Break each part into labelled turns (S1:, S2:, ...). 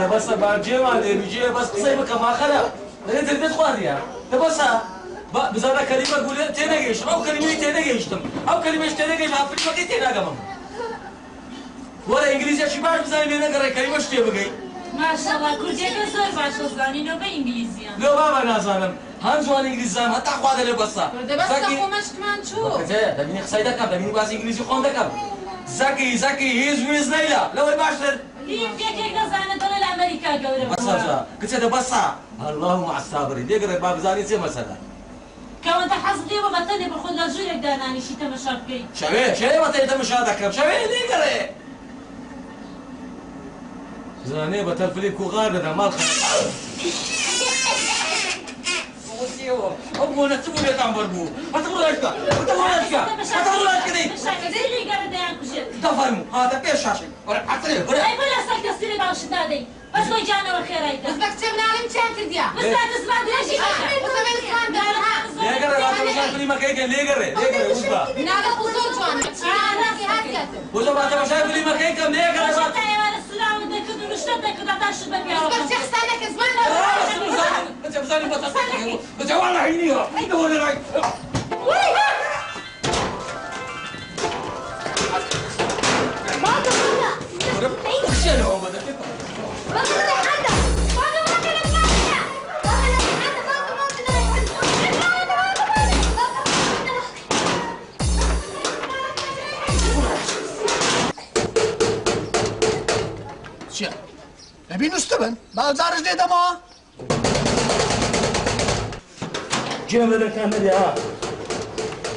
S1: ولا بس بارجي ما ادري بيجي بس تصيبك ما خلا لا تريد تخوانيا بس بزاف كلمه تقول تناقش او كلمه تناقشتم او كلمه تناقش في الوقت تناقم ولا انجليزي شي باش بزاف لي نقرا كلمه شتي بقي
S2: ما شاء الله كل شيء زور باش زاني نو بانجليزي
S1: لو بابا نازانم هم زوان انجليزي حتى خواده له بس
S2: بس خمش كمان شو
S1: دبيني خسايدك دبيني باس انجليزي خوندك زكي هيز ويز ليلى لو باشر
S2: ليه كيك زانه دول الامريكا قوله
S1: بس كنت بس الله مع الصابرين يقرا باب زاني سي مثلا
S2: كون تحصدي وبطلي بخل رجلك داناني شي تمشاكي
S1: شوي ما تمشى ذكر شوي ليه قرا زاني بطل فليك وغار ده مال أبو نتبو يا تامبربو ما تقول أشكا ما تقول أشكا ما تقول أشكا دي
S2: مش اللي قرد يعني كشيء
S1: تفهموا هذا بيش شاشة ولا عطري ولا
S2: أي بلا سكت سيري باوش دادي بس لو جانا والخير هيدا
S3: بس بكتب لنا مشان كرديا
S2: بس لا تسمع ليش
S1: ليه قرر لا تمشي فيلم ما كيكن ليه قرر وزبا
S3: نالا خصوص جوانا
S1: وزبا تمشي فيلم ما كيكن ليه قرر
S2: بس انت يا ولد السلام ودك ونشتتك وتعطاش بك
S3: بس يحسنك زمان
S1: بس بزاني بتصل بس والله عينيها عيني ولا راي
S3: ما تقولنا
S1: شنو بدك
S3: ما تقولنا حدا ما تقولنا
S4: چیه؟ ببین استبن بازارش دیدم ها
S1: جيم لك يا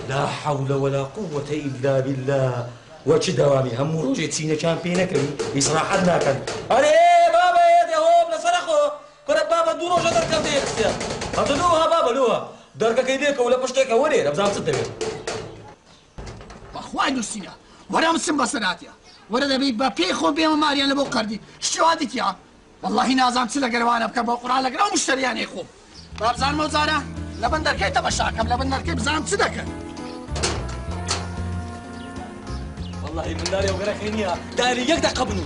S1: لا حول ولا قوة إلا بالله وش دوامي هم روجي تسينا شامبينك يصراحة كان أري بابا يا دي هوب لصرخو كرة بابا دورو جدر كم دي اختيار هتدوها بابا لوها دركا كيديك ولا بشتك ولي ربزان صدق
S4: أخوان دوستينا ورا مسلم بصراتيا ورا دبي بابي خو بيما ماريان لبو قردي شو هاديك يا والله نازم تسلا قروانا بكبو قران لقرا مشتريان يخو بابزان موزارة لبندر كي تمشاكم لبندر كي بزان صدق
S1: والله من داري وغيرك هنيا داري يقدر قبنو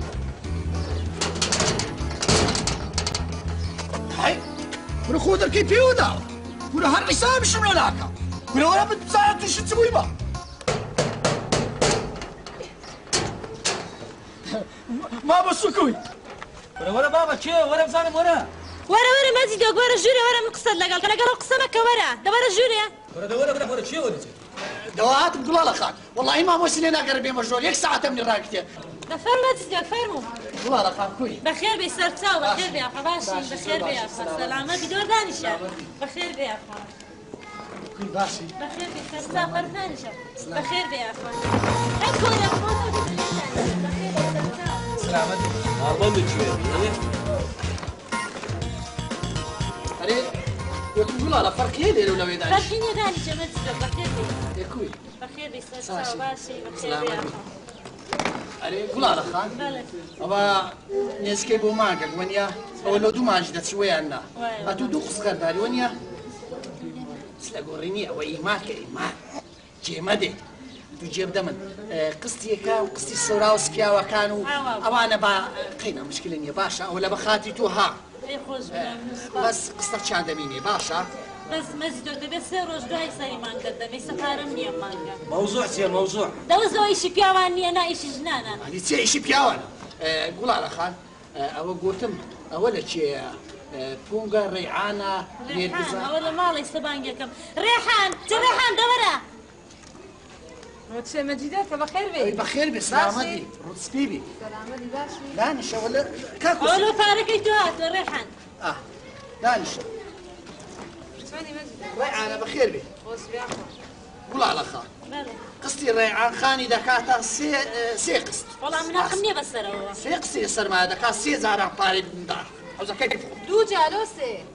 S4: هاي ورا خودر كي بيودا ورا هر حساب شنو لاكا ورا بتزايد شو تسوي با ما بسكوي
S1: ورا بابا شو ورا بزانم ورا
S2: ما زيدوك ورا جوري ورا مقصد لقال كان قالوا قسمك ورا ده ورا جوري
S1: ورا شو ورا
S4: دوات بقول الله خان والله ما موسلين اقرب مجرول يك ساعه من راكتي
S2: ده فرما تزيدوك فرمو
S4: بقول الله خان كوي
S2: بخير بيسرتاو بخير بيا حباشي بخير بيا سلامة بدور دانشا بخير بيا
S4: كوي باشي
S2: بخير بيسرتاو فرنانشا بخير بيا حكوا يا اخوان بخير بيسرتاو
S4: سلامة
S1: عملت شوية
S4: أري يقول الله فرق يدير ولا يدانش
S2: فرقين يا دانشا ما تزيدوك بخير بيا
S4: يا كوي
S2: بخير بيسرتاو باشي بخير بيا
S4: أري قول الله خان
S2: بلى
S4: أبا نسكي بو مانك ونيا أولو دو ماجدة شوية عنا أتو دو خسكر داري ونيا سلا قوريني أو إيمات كإيمات جيمدي تجيب دمن قصتي كا وقصتي الصورة وسكيا وكانوا أوانا با قينا مشكلة يا باشا ولا بخاتي توها بس قصتك شان دميني باشا
S2: بس مزدوك بس روج دوای سری مانگا دمی سفارم نیم مانگا
S1: موضوع سير موضوع
S2: دوز دو ایشی پیاوان نیا نا ایشی جنانا
S4: هذه تسي شي بياوانا قول على خان أو قلتم أولا شيء بونغا ريعانا
S2: ريحان أولا مالي سبانجا كم ريحان ريحان دورة
S3: وتشي مجيدات بخير بي
S4: بخير بسلامتي رص بيبي
S3: سلامتي باشي
S4: لا نشا ولا كاكو
S2: أولا فارقي توهات ريحان
S4: لا نشا
S3: شواني مجيدات
S4: ريعانا بخير بي
S3: غوص بياخو
S4: قول على خان
S2: بله
S4: قصتي ريعان خاني دكاتا سي قسط
S2: والله من أقمني بس هو
S4: سي قسطي يصير ما دكا سي زارع طاري من دار عاوزة كيف
S3: دو جالوسي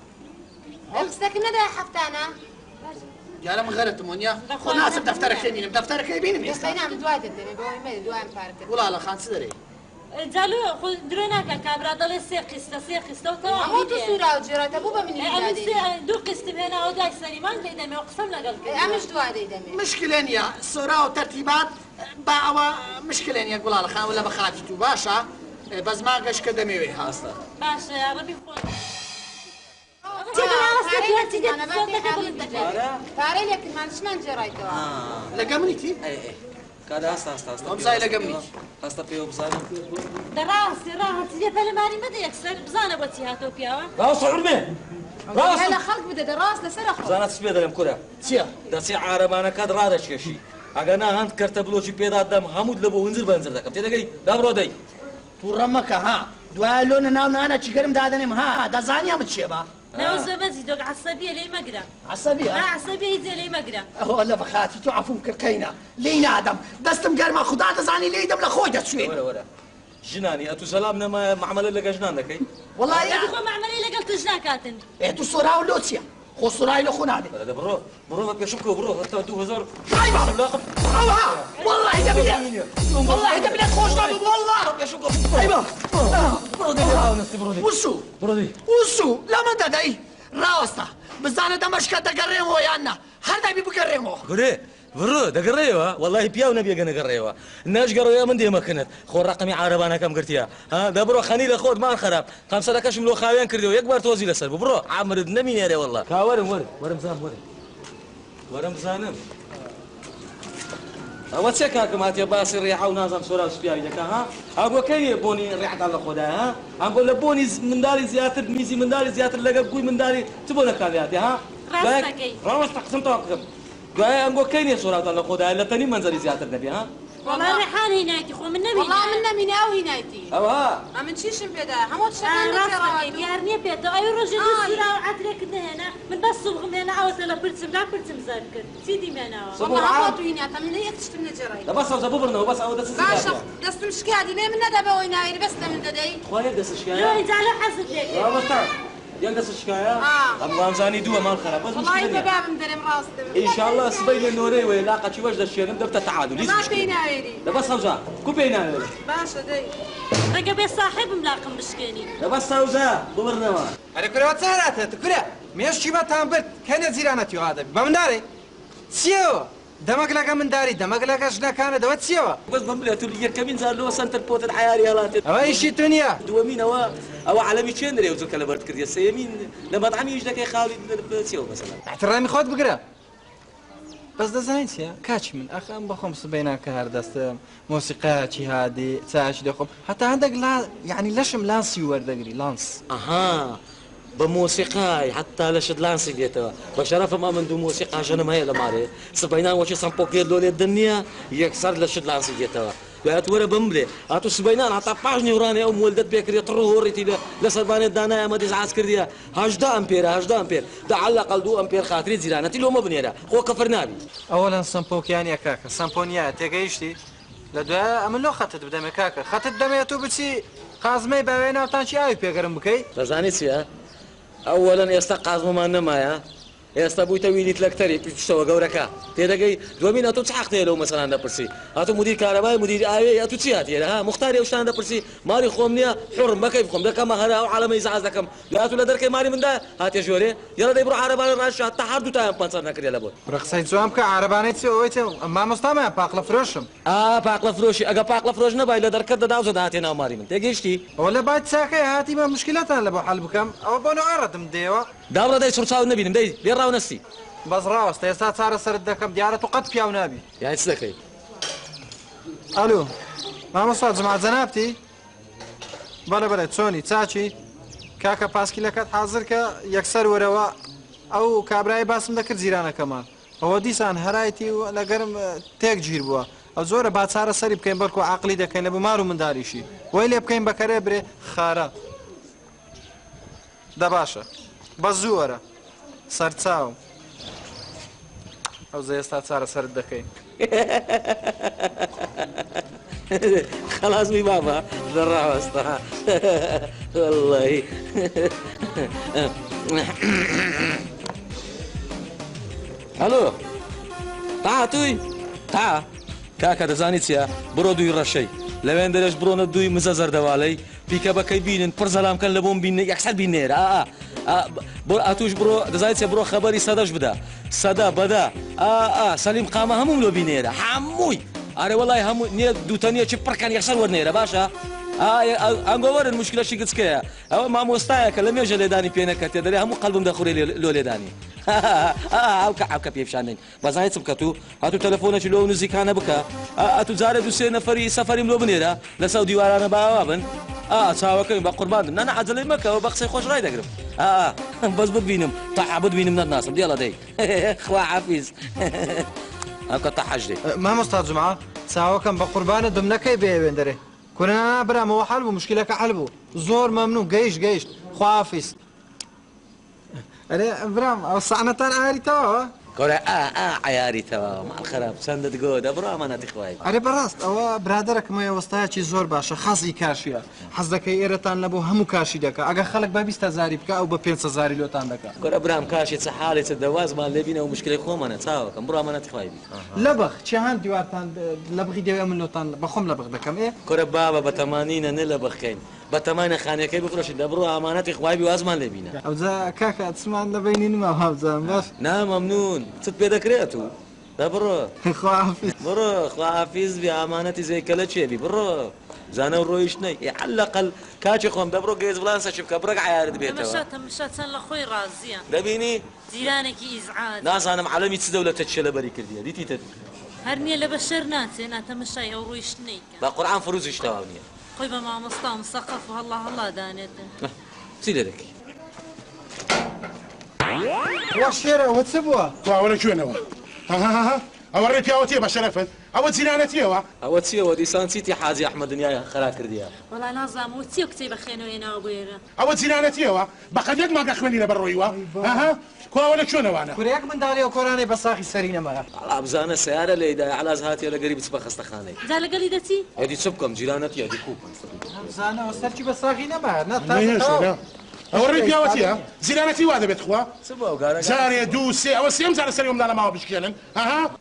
S3: امسك ندى حفتانا
S4: يا لما غيرت مونيا خو ناسب دفترك يمين دفترك يمين ميسا
S3: بخينا من دوات الدنيا بوي مالي دوام فارك
S4: قول على خان سدري
S2: جالو خود دروناك كابرا دل سي قسطة وطوا
S3: هو تصورة وجرات أبو بمني
S2: أمس دو قسط هنا وداي سليمان ليدا ما قسم لقال
S3: أمش دوات يدمي
S4: مشكلين يا صورة وترتيبات باوا مشكلين يا قول على خان ولا بخاتي تو باشا بەس ماگەش کە دەمەوێ هاستا
S2: باشە ڕەبی خۆت
S3: پارەی لێکردمان چمان جێڕایتەوە
S4: لەگە منیتی؟
S5: کادا هەست هەست هەست
S4: ئەمزای لەگە منیت
S5: هەستە پێوە بزانم
S2: دەڕاستی ڕاهەتی لێ پەلەمانی مەدە یەکسەر بزانە بۆچی هاتەوە پیاوە
S1: ڕاست عورمێ ڕاست
S3: لە خەڵک بدە ڕاست لەسەر خۆ
S1: زانە چ پێ دەڵێم کورە
S4: چییە؟
S1: دەچی عارەبانەکەت ڕادەچێشی ئەگەر نا هەند کەرتە بلۆکی پێدا دەم هەمووت لە بۆ ونجر بەنجر دەکەم تێدەگەی دابڕۆ دەی
S4: تووڕە مەکە ها دوایە لۆنە ناو نانە چیگەرم دادەنێم ها دەزانیا من چیە بە؟
S2: ناو زەبەزی دۆک عەسەبیە لێی مەگرە
S4: عەسەبی ها؟
S2: عەسەبی هیچ لێی مەگرە
S4: ئەوە لە بەخاتی تۆ عەفوم کردکەینە لێی نادەم دەستم گەرمە خوددا دەزانی لێی دەم لە خۆی دەچوێ
S1: وەرە وەرە ژنانی ئەتو سەلام نەمایە معاملە لەگە ژنان دەکەی
S4: وەڵای
S2: یەکی خۆ معاملەی لەگەڵ توش ناکاتن
S4: تو سۆرا و لۆ چییە؟ خۆ سۆرای لە خۆ نادێ
S1: بەرەدە بڕۆ بە پێشم کۆ بڕۆ هەتا 2000
S4: ئای بابا ئەوها وەڵی دەبێت وەڵی دەبێت خۆش نابێت وەڵا ئای بابا
S1: بڕۆ دەی هاونەستی بڕۆ دەی
S4: وسو
S1: بڕۆ دەی
S4: وسو لەمە دەدەی ڕاوەستە بزانە دەمەشکە دەگەڕێمەوە یان نا هەر دەبی بگەڕێمەوە
S1: گورێ بڕۆ دەگەڕێەوە وەڵی پیا و نەبێگە نەگەڕێەوە نەشگەڕەوە من دێمەکەنت خۆ ڕقمی عارەبانەکەم گرتیا ها دەبڕۆ خەنی لە خۆت مان خراپ قەمسەرەکەشم لۆ خاوێن کردەوە یەک بار تۆزی لەسەر بڕۆ عامرت نەمینێرێ وەڵا کاوەرم وەرم بزانم وەرم بزانم ئەوە چێ کاکەم هاتیە باسی ڕێحە و نازانم سۆرا و سوپیاوی دەکا ها ئەگۆکەیە بۆنی ڕێحتان لە خۆدایە ها ئەم بۆ لە بۆنی منداڵی زیاتر میزی منداڵی زیاتر لەگە گوی منداڵی چ بۆ نەکاریاتی ها ڕاوەستە قسم تەوا بکەم دوایە ئەنگۆکەی نییە سۆراوتان لە خۆدایە لە تەنی مەنزەری زیاتر دەبێ ها
S2: وەڵا ڕێحان هینایەتی خۆ من نەبینم
S3: وەڵا من نەبینە ئەو هینایەتی
S1: ئەوە
S3: ئەمن چیشم پێدا هەموو شەکان
S2: ڕاستەکەی یار نییە پێێتەوە ئەوی ڕۆژێ سورا و عەترێکت نهێنا من بەس سوبغم هێنا ئەوەتە لە پرچم لا پرچم زەر کرد چی دیمێناوە
S3: وەڵا هیناتە من یەک تشتم نەجێڕای
S1: بەس ئەوزە ببڕنەوە بەس ئەوە دەست
S3: باشە دەستم شکادی لێ من نەدەبەوەی ناوێری بەستە من دەدەی
S1: خۆیە دەست شکایە
S2: لۆی جالە حەزت لێکێ
S1: ڕاوەستە یەک دەست شکایە ئەم وامزانی دووە ماڵ خراپ بەس
S3: وڵای بەبابم دەرێم ڕاستە
S1: ئینشاءالله سبەی لە نۆرەی وێ لاقەچی وەش دەشێنم دەبتە تەعادل
S3: ما پێی ناوێری
S1: لەبەس هەوزە کو پێی ناوێت
S3: باشە دەی
S2: ڕێگە بێ ساحێبم لاقم بشکێنی
S1: لەبەس هەوزە ببڕنەوە
S5: ئەرە کورەوە چاراتێت کورە مێشتی بەتان برد کەنە زیرانەتی هادەبی بە مندارێ چیەوە دەمەک لەگە منداری دەمەک لەگە ژنەکانە دەوە چیەوە
S1: بەس بم لێت و یەکەمین زار لەوە سنتر پۆتت حیاری هەڵاتێت
S5: ئەوە ئیشی تو نییە
S1: دووەمینەوە ئەوە عەلەمی چێندرێ و جوکە لە بەرد کردیە سەیەمین لە مەطعەمی دەکەی خاوی چێوە مەسەلا
S5: احترامی خۆت بگرە بەس دەزانیت چیە کاچی من ئەخەم بەخۆم سبەینا کە هەر دەستم مۆسیقاچی هادی چاچی دەخۆم هەتا هەندێک یعنی لەشم لانسی وەردەگری لانس
S1: ئەها بە مۆسیقای حتا لە شت لانسی دێتەوە بە شەرەفم ئەمن دوو مۆسیقاژەنم هەیە لە مارێ سبەینان وەچی سەمپۆکێر لۆ لێت دنیە یەکسەر لە شت لانسی دێتەوە دوایەت وەرە بم بڵێ هاتو سبەینان هەتا پاش نێورانێ ئەو مولدت پێکرێت ڕۆڕیتی لە سەربانێت دانای ئەمە دیزعاز کردیە 18 ئەمپێرە 18 ئەمپێر دەعەلەقەڵ 2 ئەمپێر خاتری جیرانەتی لۆمە بنێرە خۆ کەفر نابی
S5: ئەوەڵەن سمپۆکیانە کاکە سمپۆنیە تێگەیشتی لە دوایە ئەمن لۆ خەتت بدەمێ کاکە خەتت دەمێت و بچی قازمەی باوێ ناوتان چی ئاوی پێگەرم بکەیت
S1: دەزانی چییە؟ ئەوەلەن ئێستا قازمەمان نەمایە ئێستا بوویتە ویلیت لەکتەری پشتەوە گەورەکە تێدەگەی دومین ئەتۆ چ حەقتەیە لەو مەسەلان دەپرسی ئەتۆ مدیر کارەبای مدیر ئاوێ ئەتو چی هاتیێرە ها مختاری ئەو شتان دەپرسی ماری خۆم نییە حڕم بەکەی بخۆم دەکەمە هەرا و عەلەمەی زعاز دەکەم دواتو لە دەرکەی ماری مندا هاتێ ژۆرێ یەڵە دەی بڕۆ عەرەبانە ڕاش تا هەردووتایان پەنسەر نەکرێ لە بۆ
S5: ڕقسەی جوام کە عربانەی چی ئەوەی تێ مامۆستامە پاقلە فرۆشم
S1: پاقلە فرۆشی ئەگە پاقلە فرۆش نەبای لە دەرکەت دەداوزە داهاتێ ناو ماری من تێگەیشتی
S5: ئەوە لە بات چاکەی هاتی بە مشکلاتان لە بۆ حەل بکەم ئەوە بۆ نەوەڕەتم دێوە
S1: داوڕە دەی سوڕچاو نەبینم دەی لێ ڕاو نەستی
S5: بەس ڕاوەستە ئێستا چارە سەرت دەکەم دیارە تو قەت پیاو نابی
S1: یانی چ دەکەی
S5: ئەلو مامۆستا جماعە نابتی بەڵێ بەڵێ چۆنی چاچی کاکە پاسکیلەکەت حاضر کە یەکسەر وەرەوە ئەو کابرای باسم دەکرد جیرانەکەمان ئەوە دیسان هەرایەتی و لەگەرم تێک گیر بووە ئەو زۆرە با چارە سەری بکەین بەڵکو عەقلی دەکەین لە بمار و منداریشی وەی لێ بکەین بەکەرێ برێ خارە دە باشە بە زوو وەرە سەرچاو ئەو ئێستا چارە سەرت دەکەین
S1: خلاص بی بابا ڕاوەستە والله ئەلۆ توی تا کاکە دەزانی چیە بڕۆ دوی ڕەشەی لەوێن دەرێش بڕۆنە دوی مزە زەردەواڵەی پیکە بەکەی بینن پڕ زەلامکەن لە بۆم بینە یەکسەر بینێرە بۆ ئاتوش بڕۆ دەزانیت چێ بڕۆ خەبەری سەدەش بدە سەدا بەدا سەلیم قامە هەموم لۆ بینێرە هەمووی ئارێ وەڵای هەموو نییە دووتە نییە چی پڕکەن یەکسەر وەرنێرە باشە
S6: ئەنگۆوەرن مشکلەشی گچکەیە ئەوە مامۆستایەکە لە مێژە لێدانی پێنەکەتێ دەرێ هەموو قەڵبم دەخوری لۆ لێدانی ئەوکە پێشانین بەزانێت چ بکە تو هاتوو تەلەفۆنەکی لۆ نزیکانە بکە ئەتو جارە دووسێ نەفەری سەفەریم لۆ بنێرە لەسەو دیوارانە باوا بن چاوەکەی بە قورباندم نانە عەجەلەی مەکەوە بە قسەی خۆش ڕای دەگرم بەس ببینم تەحا ببینم نەتناسم دیێڵە دەی خوا حافیز ئەوکە تەحەش دێ
S5: مامۆستا جومعە چاوەکەم بە قوربانە دم نەکەی بێوێن دەرێ کورنا برامەوە حەل بوو مشکلەکە حەل بوو زۆر مەمنوو گەیشت خواحافیز ئەرێ برام ئەو سەعنەتان ئاریتەوە
S6: کۆرە عیاریتەوە ماڵ خراپ چەندە دگۆ دەبڕۆ ئەمانەتی خوای
S5: ئەرێ بەڕاست ئەوە برادەرەکەمە وەستایەکی زۆر باشە خەزی کاشیە حەز دەکەی ئێرەتان لەبوو هەموو کاشی دەکە ئەگە خەڵک بە 20,000 بکە ئەو بە 5,000 لۆتان دەکە
S6: کۆرە برام کاشی چه حاڵێتە دەوازمان لێبینە و مشکلی خۆمانە چاوەکەم بڕۆ ئەمانەتی خوای بی
S5: لە بەخ چیان دیوارتان لە بغی دەوێ من لۆتان بەخۆم لە بەخ دەکەم ئێ
S6: کۆرە بابە بەتەمانینە نە لە بەخکەین بەتەمانە خانەکەی بفرۆشین دەبڕۆ ئامانەتی خوای بی وازمان لێبینە
S5: ئەوجا کاکە چمان لە بینی نما هاوزان باش
S6: نامەمنون چت پێ دەکرێت و دەبڕۆ
S5: خواحافیز
S6: بڕۆ خواحافیز بی ئامانەتی زەیکەلە چێبی بڕۆ زانە و ڕۆیش نەی عەلەقەل کاچی خۆم دەبڕۆ گەیز بڵان سەچ بکە بڕێک عیارت بێتەوە
S2: تەمەشا چەند لە خۆی ڕازیە
S6: دەبینی
S2: جیرانێکی ئیزعاج
S6: نازانم عەلەمی چ دەولەتە چێ لەبەری کردیە دیتیتت
S2: هەر نییە لە بەشەر ناچێ ناتەمەشای ئەو ڕۆیش نییکە
S6: بە قورئان فروزیش تەواو نییە
S2: خۆی بە مامۆستا و مسەقەف و هەڵا دانێتن
S6: چی دەدەکەی
S5: وا شێرە وە چ بووە
S7: تواوەرە کوێنەوە ئەوە ڕێ پیاوەتیە بە شەرەفت ئەوە جیرانەتیەوە
S6: ئەوە چیەوە دیسان چیتی حاجی ئەحمەد دنیای خرا کردیە
S2: وەڵا نازانم و چی کچەی بەخێنەوە هێناوە بێرە
S7: ئەوە جیرانەتیەوە بەقەدێک ماگە خوێنی لە بەڕۆیوە کواوە لە کوێنەوانە
S5: کورەیەک منداڵی و کۆرانەی بە ساخی سەری نەمەگە
S6: ئابزانە سیارە لێدای علاز هاتیە لە گەری بچ بە خەستەخانەی
S2: جا لەگەڵی دەچی
S6: ئەدی چ بکەم جیرانەتی ئەدی کوپم
S5: زانەوە سەرکی بە ساخی نەما
S7: ئەوە ڕێ پیاوەتیە زیرانەتی وا دەبێت خوا
S6: چ بۆ ئەو گارە
S7: جارێ دوو سێ ئەوە سێم جارە سەری ئەمدا لە ماوە بشکێنن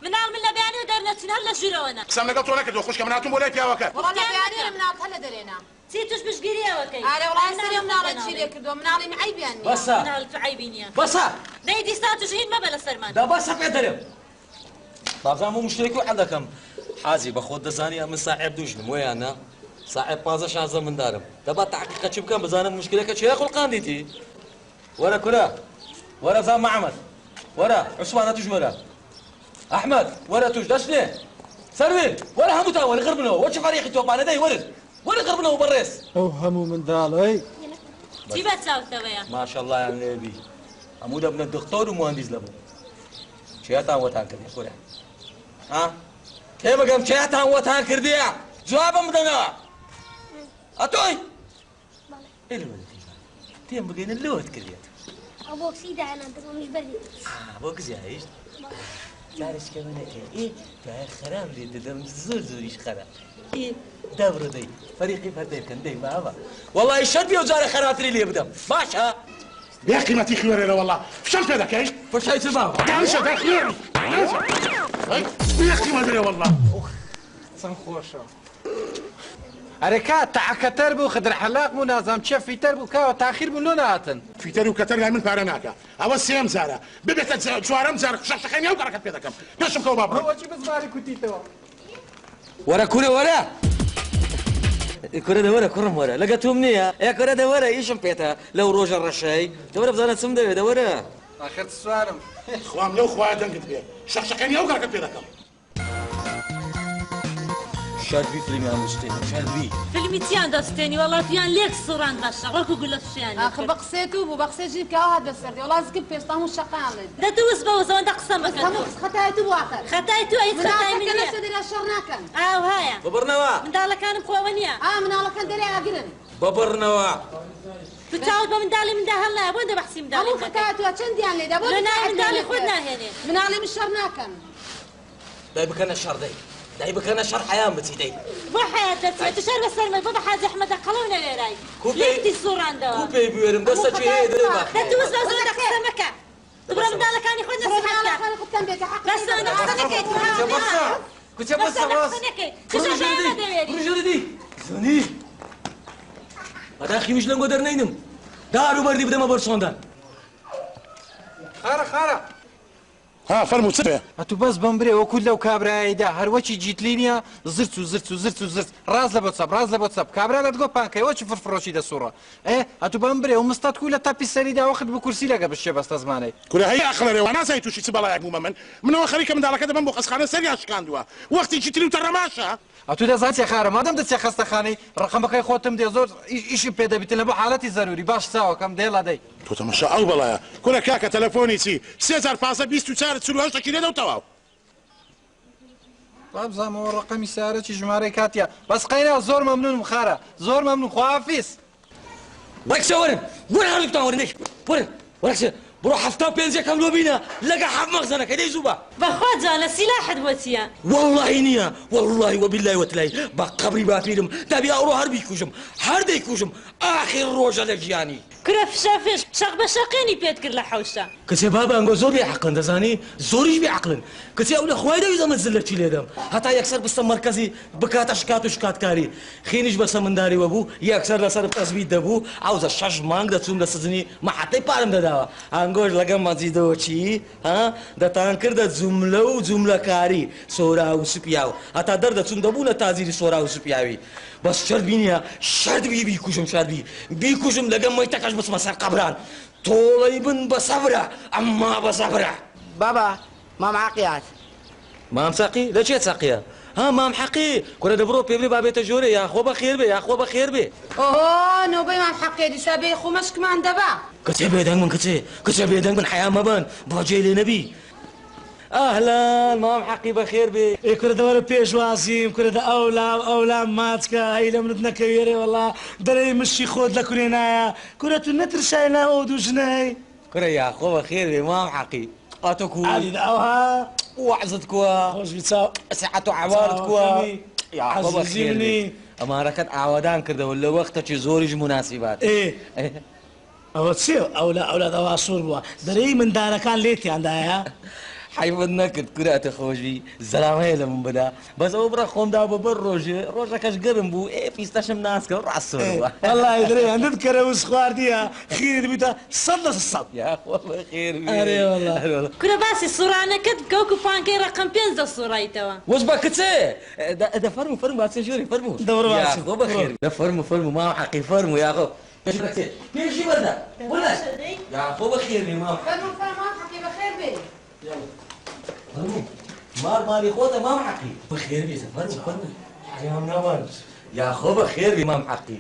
S2: مناڵ من لە بەیانی و دەرنەچین هەر لە ژوورەوەنە
S7: قسەم لەگەڵ تۆ نەکردو خوشکە من هاتووم بۆ لای پیاوەکە
S3: وڵا لە بیانی مناڵ هەلە دەرێنا
S2: چی توش پشگیریەوەکەی
S3: ئارە وڵای سەری مناڵە چی لێ کردووە مناڵی عیبیان نییە
S6: بەسە
S2: مناڵ تو عیبی نییە
S6: بەسە
S2: دەی دیستا توش هین مەبە لە سەرمان
S6: دا بەسە پێ دەرێم بابزانم و مشتێکی و حەل دەکەم حاجی بە خۆت دەزانی ئەمن ساحێب دوژنم وەیانە ساحێب 15 مندارم دەبا تحقیقە چی بکەم بزانم مشکلەکە چێ خوڵقاندیتی وەرە کورە وەرە زان محەممەد وەرە عوسمانە توش وەرە ئەحمەد وەرە توش دەشتێ سەروێن وەرە هەموو تا وەرە غڕ بنەوە وەچ فەریقی تۆپانە دەی وەرە غڕ بنەوە بەڕێز
S5: ئەو هەموو منداڵی
S2: چی بە چاوتەوەیە
S6: ماشەڵڵایان لێبی هەموو دەبنە دکتۆر و مهندس لەبوو چیاتان وەتان کردی کورە کێ بگەم چیاتان وەتان کردیە جوابم بدەنەوە ئەتۆی تێم بگەینە لۆت کردێت
S8: ئەو بۆکسی داهێنا دڵمیش بەردی
S6: بۆ گزیایشت جارشکە منەکەی دوای خەراب لێ دەدەم زۆریش خەراب دەبڕە دەی فەریقی فەردەی بکەن دەی بابە وەڵی شەرت بێ و جارە خەراتری لێ بدەم باشە
S7: بێ قیمەتی خوێنێرە وەڵا فشەل پێ دەکەیت
S6: فشای چ بابە
S7: دانیشە دەخوێن بێ قیمەتێ وەڵا
S5: چەند خۆشە ئەرێ کات تەعەکەتەر بوو خدر حەلاق بوو نازام چێ فیتەر بوو کاوە تاخیر بوو لۆ نهاتن
S7: فیتەر و کەتەر لای من پارە ناکە ئەوە سێم جارە ببێتە چوارەم جار شەشەکەی ئەو گەڕەکەت پێ دەکەم پێشم کەوە با بڕۆ
S5: ئەوەچی بزماری کوتیتەوە
S6: وەرە کورە وەرە کورە دەوەرە کوڕم وەرە لەگە توم نییە کورە دەوەرە ئیشم پێێتە لەو ڕۆژە ڕەشەی دەوەرە بزانە چم دەوێت دەوەرە
S5: ئاخر سوارم
S7: خوام لەو خوایە دەنگت بێ شەشەکەی ئەو گەڕەکەت پێ دەکەم
S6: شەربی فیلمی هەمووشتێن شەربی
S2: فیلمی چیان دەستێنی وەڵاتیان لێک سوڕان باشە ڕۆک و گولە شیان
S3: آخر بە قسێت و بوو بە قسێژی کاوە هات بەسەردی وڵا زگم پێستا هەموو شەقاڵت
S2: دەتووس بەوە زەوەندە قسە مەکەن
S3: هەموو خەتایەت و واقع
S2: خەتای تو ئەیت خەتای من نییە
S3: مناڵەکە لە شەڕ ناکەن
S2: ئاو هایە
S6: ببڕنەوە
S2: منداڵەکانم خۆوە نییە
S3: مناڵەکان دەرێ ئاگرن
S6: ببڕنەوە
S2: تو چاوت بە منداڵی مندا هەڵ نایە بۆ دەبەحسی منداڵی
S3: هەموو خەتایەت وە چەندیان لێدا بۆ
S2: لە ناوی منداڵی خۆت ناهێنێ
S3: مناڵی من شەڕ ناکەن
S6: دای بکەنە شەڕ دەی دای بکەنە شەڕ حەیان بچی دەی
S2: بۆ حەیات دەچێت تو شەر بەسەرمە بۆ بە حاجی ئەحمەدە قەڵەو نەوێرای
S6: کوپی-
S2: لێکتی سوڕاندەوە
S6: کوپێ بوێرم دەستە چێ دەی باخ
S2: دەتووس بە زۆر قسە مەکە تو بڕە منداڵەکانی خۆت نەسیحەت کە
S3: مناڵەکان قوتان بێتە حەق
S2: بەس ئەوە قسە نەکەیت
S5: کچە
S2: بەس قسە نەکەیت تو شەژایە دەوێری
S6: ڕژەدی زۆنی بەداخیویش لەنگۆ دەرنەینم دار و بەردی بدەمە بەرسۆندان
S5: خارە
S7: ها فەرموو چ بێ؟
S5: ئەتو بەس بەم برێ وەکو لەو کابرایەدا هەروەکی جیتلی نییە زرت و زرت و زرت و زرت ڕاز لە بۆ چەپ ڕاز لە بۆ چەپ کابرا دەتگۆ پانکەی وەچی فرفڕۆشی دەسوڕە ئەتو بەم برێ و مستەت کو لە تاپی سەریدا وەخت بە کورسی لەگە بشێ بەستە زمانەی
S7: کورە هەیە ئەخڵەرێ وا نازای تووشی چ بەڵایەک بوومە منەوە خەریکە منداڵەکە دەبم بۆ قەسخانە سەریان شکاندووە وەختی جیتلی و تەڕەماشە
S5: ئەتو دەزانێ خارە مادەم دەچێ خەستەخانەی ڕقەمەکەی خۆتم دێ زۆر ئیشی پێدەبیتن لە بۆ حالەتی زەروری باش چاوەکەم دێڵە دەی
S7: تۆ تەماشا ئەو بەڵایە کورە کاکە تەلەفۆنی چی 3524 لێ دە و تەواو
S5: بابزانەوە ڕقەمی سیارەکی ژمارەی کاتیا بەس قەیرا زۆر مەمنونم خارە زۆر مەمنون خواحافیز
S6: وەرکسە وەرن وەرە هەردووتان وەرنێک وەرن وەرکسە بڕۆ هەفتا پێنجەکەم لۆ بینە لەگە حەف مەغزەنەکە دەی زووبە
S2: بەخوا جانە سیلاحت بۆ چییە؟
S6: والله نییە والله وبالله وتلای بە قەبری باپیرم دەبی ئەوڕۆ هەر بیکوژم هەر دەیکوژم ئاخر ڕۆژە لە ژیانی
S2: کرە فشافش شەق بە شەقێنی پێت کرد لە حەوشە
S6: کچێ بابانگۆ زۆر بێعەقڵن دەزانی زۆریش بێعەقڵن کچێ ئەو لە خوای دەوی زەمە زلە چی لێدەم هەتا یەکسەر بستە مەرکەزی بکاتە شکات و شکاتکاری خێنیش بە سەمنداریوە بوو یەکسەر لەسەر پەسبی دەبوو ئەوزە 6 مانگ دەچوم لە سزنی مەحەتەی پارم دەداوە ئەنگۆش لەگەم مەجیدەوە چی دەتان کردە جوملە و جوملەکاری سۆرا و سوپیا و هەتا دەردەچوم دەبوو لە تازیری سۆرا و سوپیاوی بەس شەرت بینیە شەرت بیکوژم شەربی بیکوژم لەگەم مەیتەکەش بچمە سەر قەبران تۆڵەی بن بە سەبرە ئەمما بە سەبرە
S9: بابا مام عقیات
S6: مام ساقی لە چێ ساقیە ها مام حەقی کورە دەبڕۆ پێ بڵێ بابێتە ژۆرە یاخۆ بە خێر بێ یاخۆ بە خێر بێ
S9: ئۆ نۆبەی مام حەقێ دیسا بێ خۆمەشکمان دەبا
S6: کچێ بێدەنگ من کچێ بێدەنگ من حیا مەبن باجێ لێ نەبی ئەهلان مام حەقی بە خێر بێ
S1: کورە دەوەرە پێشوازیم کورە دە ئەولام ماچکە هەی لە منت نەکەوێرێ وەڵا دەرەی مشی خۆت لە کورێ نایە کورە تو نەترشای ناوە ئەو دوو ژنەی
S6: کورە یاخۆ بە خێر بێ مام حەقی ئاتۆ کو
S1: عەلیدا ئەوها
S6: وعزت کووە
S1: خۆش بیچاو
S6: سعەت و عەوارت کووە یاخۆ بە خێر بێ ئەمانەکەت ئاوادان کردەوە لە وەختەکی زۆریش مناسیبات
S1: ئەوە چێ ئەولاد ئەوا سوور بووە دەرەی مندارەکان لێتیاندایە
S6: حیوت نەکرد کوراتە خۆشی زەلامەیە لە من بدا بەس ئەوە بڕە خۆمدا بە بەر ڕۆژەکەش گەرم بوو پیستەشم ناسکە ڕاستەوە
S1: وەڵای درێ هەندت کەرە وس خواردیە خیرت بیتە 100
S6: یاخۆ بە خێر
S2: کورە باسی سوڕانەکەت بکە وەکو پانکەی ڕەقەم 5 سوڕایتەوە
S6: وەس بە کچێ دەفەرمو فەرمو باسێ ژۆری فەرمو
S1: دەوڕە باسی
S6: یاخۆ بە خێر دەفەرمو مام حەقی فەرمو یاخۆ پێشی وەردا وەلا یاخۆ بە خێر بێ مام
S9: حەقی بەخێر بێ
S6: ماری خۆتە مام حەقی بەخێر بێتە فەرمو
S1: حیام ناوان
S6: یاخۆ بە خێر بێ مام حەقی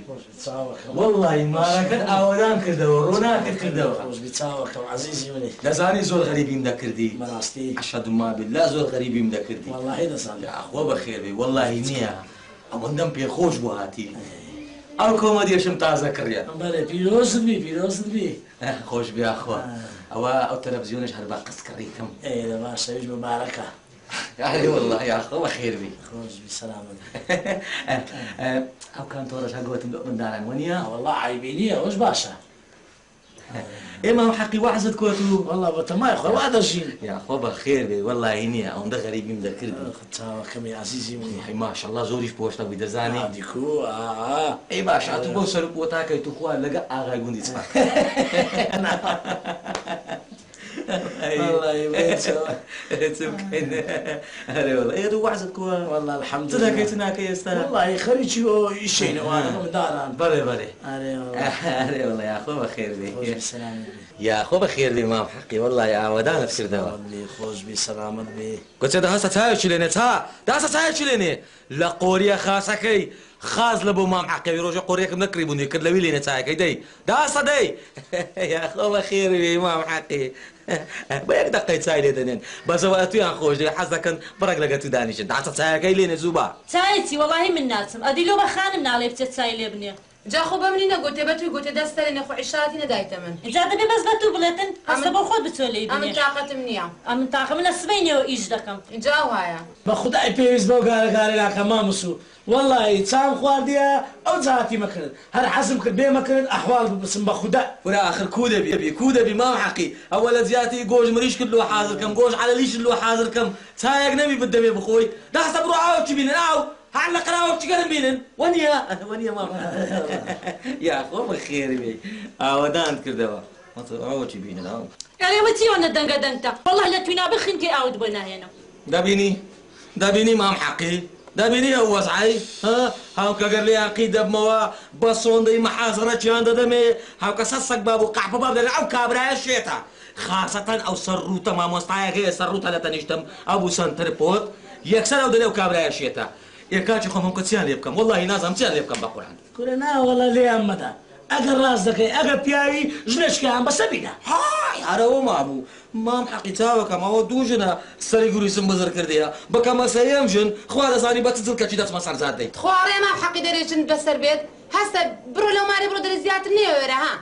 S6: وەڵڵی مارەکەت ئاوەدان کردەوە ڕووناکت کردەوە
S1: چاوەکەم عەزیزی منێ
S6: دەزانی زۆر غەریبیم دەکردی
S1: بەڕاستی
S6: ئەشهەدو ما بالله زۆر غەریبیم دەکردی
S1: وەڵڵاهی دەزانم
S6: یاخۆ بە خێر بێ وەڵڵاهی نییە ئەوەندەم پێخۆش بوو هاتی ئەو کۆمەدیەشم تازە کردە
S1: بەڵێ پیرۆزت بی
S6: خۆش بیاخوا ئەوە ئەو تەلەڤیزیۆنش هەر بە قسکەڕیتم
S1: لە باشەویش مبارەکە
S6: والله یاخۆ بە خێر بی
S1: خۆش بی سەلامت
S6: ئەو کانتۆرەش هەگوتم منداران وەنیە
S1: وەڵڵا عیبی نییە ئەوش باشە
S6: ئێمە حەقی وەحزت کۆت و
S1: وەڵڵا بە تەمای خۆ وا دەژین
S6: یاخۆ بە خێر بێ وەڵڵاهی نییە ئەوەندە غەریبیم دەکردی
S1: چاوەکەمی عەزیزی منی
S6: هەی ماشەڵڵا زۆریش پۆشتە بووی دەزانی
S1: دیکو
S6: ئەی باش تو بۆ سەر بۆ تاکەی تو خوا لەگە ئاغای گوندی چما ئێدو وەحزت کووە
S1: وەڵڵا الحەمدولله
S6: دەکەیت ناکەی ئێستا
S1: وەڵڵی خەریکی ئەو ئیشینەوانە منداران
S6: بەڵێ وەڵڵا یاخۆ بە خێر بێ یاخۆ بە خێر بێ مام حەقی وەڵڵی ئاوەدانت کردەوە
S1: خۆش بی سەلامت بێ
S6: گوتێ دەهەستە چایەکی لێنێ داسە چایەکی لێنێ لە قۆریە خاسەکەی خاز لە بۆ مام حەقەوی ڕۆژە قۆریەکەم نەکڕی بوونی کرد لەوی لێنێ چایەکەی دەی داسە دەی یاخۆ بە خێر بێ مام حەقی بە یەک دەقەی چای لێ دەنێن بەزەوە تویان خۆش دێ حەز دەکەن بڕێک لەگە تو دانیشن داسە چایەکەی لێنێ زووبە
S2: چایەتی وەڵاهی من ناچم ئەدی لۆ بە خانم ناڵێ بچێت چای لێ بنێ
S9: جا خۆ بە منی نەگوتێ بە توی گوتێ دەستەرێنێ خۆ عیشاتی نەدایتە من
S2: اینجا دەبێ بەس بە تو بڵێتن ئەستا بۆ خۆت بچۆ لێ
S9: ئەمن
S2: بنێ
S9: تااقەتم نییە
S2: ئەمن تاقە من لە سبەینەوە ئیش دەکەم
S9: اینجا وایە
S1: بە خودای پێویست بەو گارەگارەی لاکە ماموسو وەڵڵی چام خواردیە ئەو جااتی مەکرد هەر حەزم کرد بێ مەکرد ئەحواڵ ببسم بە خودا
S6: ورا آخر کو دەبی مام حەقی ئەوە لە زیاتی گۆژ مریش کرد لۆ حازرکەم گۆژ عەلەلیش لۆ حازرکەم چایەک نەبی بدەمێ بخۆی داستە بڕۆ ئاوەکی بینن ئاو هەر لە قەراوەکی گەرم بینن وەنیە مام یاخۆ بە خێر بێ ئاوەدانت کردەوە ئەوەی بینن
S2: ئەمە چیوانە دەنگە دەنگتە والله لە توینا بخینکە ئاوت بۆ ناهێنم
S6: دەبینی مام حەقی دەبینی ئەو وەزعی هاوکە گەر لێ عەقی دەبمەوە بە سۆندەی مەحازەرەتیان دەدەمێ هاوکە سەگ باب و قەحپە باب دەگە ئەو کابرایە شێتە خاسەتەن ئەو سەرڕوتە مامۆستایەک هەیە سەرڕوتە لە تەنیشتم ئەو سنتر پۆت یەکسەر ئەو دەلێ و کابرایە شێتە ئێکاچی خۆم کە چیان لێ بکەم وەڵڵاهی نازانم چیان لێ بکەم بە قورئان
S1: کورە ناوەڵە لێیان مەدە ئەگەر ڕاست دەکەی ئەگەر پیاوی ژنەشکیان بەسە بینە
S6: های هەرەوە مابوو مام حەقی چاوەکەم ئەوە دوو ژنە سەری گوریسم بزر کردەیە بەکەمە سەیەم ژن خوا دەزانی بە چ جڵکەکی دەچمە سەرزاد دەیت
S9: خوارێ مام حەقی دەرێژن بەسەر بێت هەستە بڕۆ لەو مارێ بڕۆ دەرە زیاتر نێوێرە ها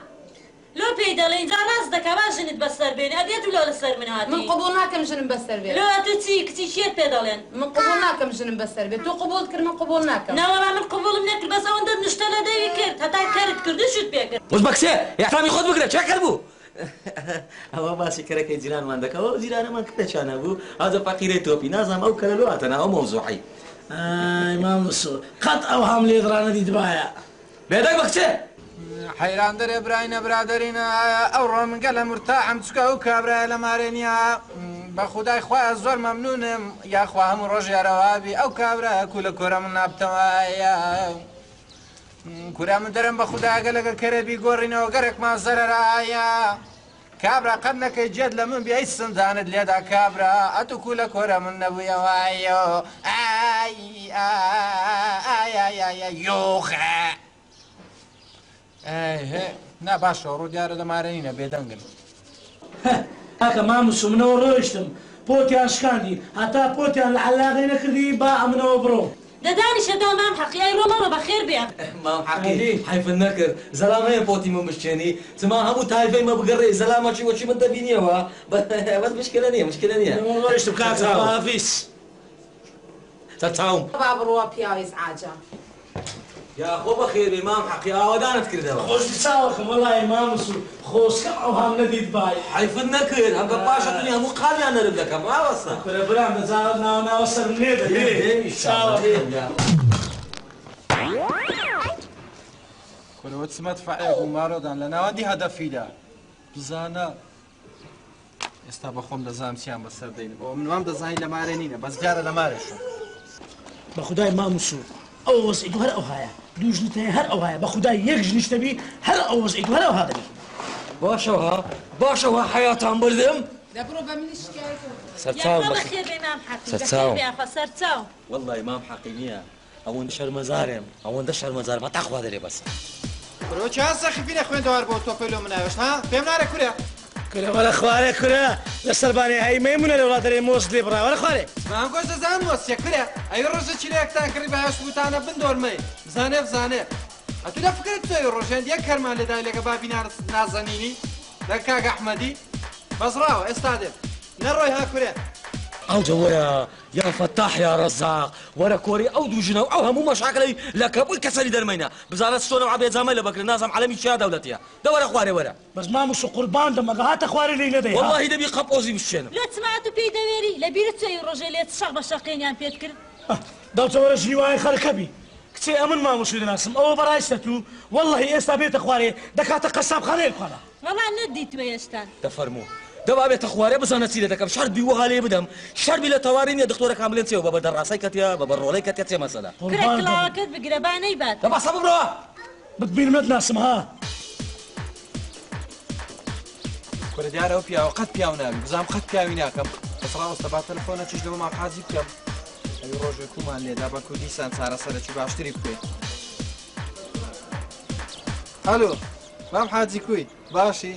S2: لۆ پێی دەڵێ اینجا ڕاست دەکا با ژنت بەسەر بێنێ ئەدێت و لۆ لەسەر من هاتی
S9: من قبول ناکەم ژنم بەسەر بێت
S2: لۆ تو چی کچی شێت پێ دەڵێن
S9: من قبول ناکەم ژنم بەسەر بێت تۆ قبول کرد من قبول ناکەم
S2: ناوەڵا من قبولم نەکرد بەس ئەوەندە نیشتە لە دەوی کرد هەتا کارت کردی شت پێ کرد
S6: وەس بەکسێ یاحترامی خۆت بگرە چێ کرد بوو ئەوە باسی کەرەکەی جیرانمان دەکەوە جیرانەمان کتێکیانە بوو ئازە فەقیرەی تۆپی نازانم ئەو کەلە لۆ هاتەنا ئەو مەوزوعی
S1: مامۆسۆ قەت ئەو هەم لێدڕانە دیدبایە
S6: بێدەنگ بەکچێ
S5: حەیران دەرێ براینە برادەرینە ئەو ڕۆمنگە لە مرتاحم چکە و کابرایە لە مارێنیا بە خودای خۆیان زۆر مەمنونم یاخوا هەموو ڕۆژ یارەوابی ئەو کابرایە کو لە کۆرە من نابتەوایە کورا من دەرم بە خودداگە لەگە کەرەبی گۆڕینەوە گەرێکمان زەرەرایە کابرا قەت نەکەی جێت لە من بیای سندانت لێدا کابرا ئەتو کو لە کۆرە من نەبوویەوایە یۆخە نا باشەوە ڕوو دیارە دەمارەینە بێدەنگن
S1: ئاکە مامۆسۆ منەوە ڕۆیشتم پۆتیان شکاندی هەتا پۆتیان لە عەلاقەی نەکردی با ئەمنەوە بڕۆ
S2: دەدانیشەدا مام حەقی ئەی ڕۆمەڕۆ بەخێر بێ
S6: مام حەقی حیفن نەکرد زەلام هەیە پۆتی من بشکێنی چما هەموو تایفەی مە بگەڕێ زەلامەچی وەچی من دەبینیەوە بەس مشکلە نییە مشکلە نییە
S1: ڕۆیشتم کاکە حافیز
S6: سەرچاوم
S9: با بڕۆوە پیاوی عاجە
S6: یا خۆ بەخێر بێ مام حەقی ئاوادانت کردەوە
S1: خۆشی چاوەکەم وەڵای مامۆسۆ خۆسکە ئەو هەم نەدیت بای
S6: حیفن نەکرد هەمکە پاشە دنیا هەموو قالیان نەرم دەکەم ڕاوەستە
S1: کورە برام دەزانم ناوە سەر لێ دەدێ
S5: کورەوە چمەت فعێ بوو مارۆدان لە ناوەندی هەدەفیدا بزانە ئێستا بە خۆم دەزانم چیان بەسەر دەین بۆ من وام دەزانی لە مارە نینە بەس دیارە لە مارێشە
S1: بە خودای مامۆسۆ ئەو وەزعی هەر ئەو هەیە دوو ژنت هەیە هەر ئەو هەیە بە خودای یەک ژنیشتەبی هەر ئەو وەزعی هەر ئەو هادەبی
S6: باشەوە حەیاتان بردم
S9: دەبڕۆ بە منی شکایەتەوە
S6: سەرچاو
S2: بەخێر بێ مام حەقی بەخێر بێ ئەخوا سەرچاو
S6: والله مام حەقی نییە ئەوەندە شەرمەزارێم ئەوەندە شەرمەزار بە تاخوا دەرێ بەس
S5: کورەوە چیان سەخیفی نەخوێندەوار بۆ تۆپەی لۆ مناوێشت ها پێم نارە کورە
S1: کورە وەرە خوارێ کورە لە سەربانێ هەی مەیمونە لە وڵاتەرێ مۆست لێ بڕا وەرە خوارێ
S5: زمان گۆش دەزان وەسیە کورە ئەوی ڕۆژە چیرەیەکتان کردی بەهێشت بوتانە بندۆرمەی بزانێ بزانێ ئەتو دەفکرێت تۆی ڕۆژێن یەک کەرمان لێدای لەگە بابی نازەنینی لە کاک ئەحمەدی بەزراوە ئێستا دێت نەڕۆی ها کورێ
S6: ئەو جەوەیە یا فەتاح یا ڕەزاق وەرە کۆری ئەو دوو ژنە و ئەو هەموو مەشاکلەی لە کەبووی کەسەری دەرمەینە بزانێت چۆنە عەبێ جامەی لە بەکرد نازانم عەلەمی چیا دەوڵەتیە دەوەرە خوارێ وەرە
S1: بەس مامۆسۆ قوربان دەمەگە هاتە خوارێ لێی نەدەی
S6: وەڵڵاهی دەبی قەپۆزی بشێنم
S2: لە چمات و پێی دەوێری لە بیرت چۆی ڕۆژێ لێت شەق بە شەقێنیان پێت کرد
S1: داوتەوەرە ژنیوای خەرکەبی کچێ ئەمن مامۆسۆی دەناسم ئەوە بەڕایستە تو وەڵڵاهی ئێستا بێتە خوارێ دەکاتە قەسابخانەیە بخەنە
S2: وەڵا نەدیتوە ئێستان
S6: دەفەرموو دەبا بێتە خوارێ بزانە چی لێ دەکەم شەربی وەها لێ بدەم شەربی لە تەواری نییە دکتۆرە کاملێن چێوە بە بەدەڕاستای کەتیا بە بەڕۆڵەی کەتیا چێ مەسەلە
S2: کرێ کڵاوەکەت بگرە با نەیبات
S6: دەبا سەبە بڕەوە
S1: بتبینمت ناسم ها
S5: کورە دیارە ئەو پیاوە قەت پیاو ناوی بزانم قەت پیاوی ناکەم بەس ڕاوەستە با تەلەفۆنە چیش لەوە ماقازی بکەم ئەوی ڕۆژێک کومان لێدا بە کوردیستان چارەسەرەکی باشتری بکوێت هەلو مام حاجی کوی باشی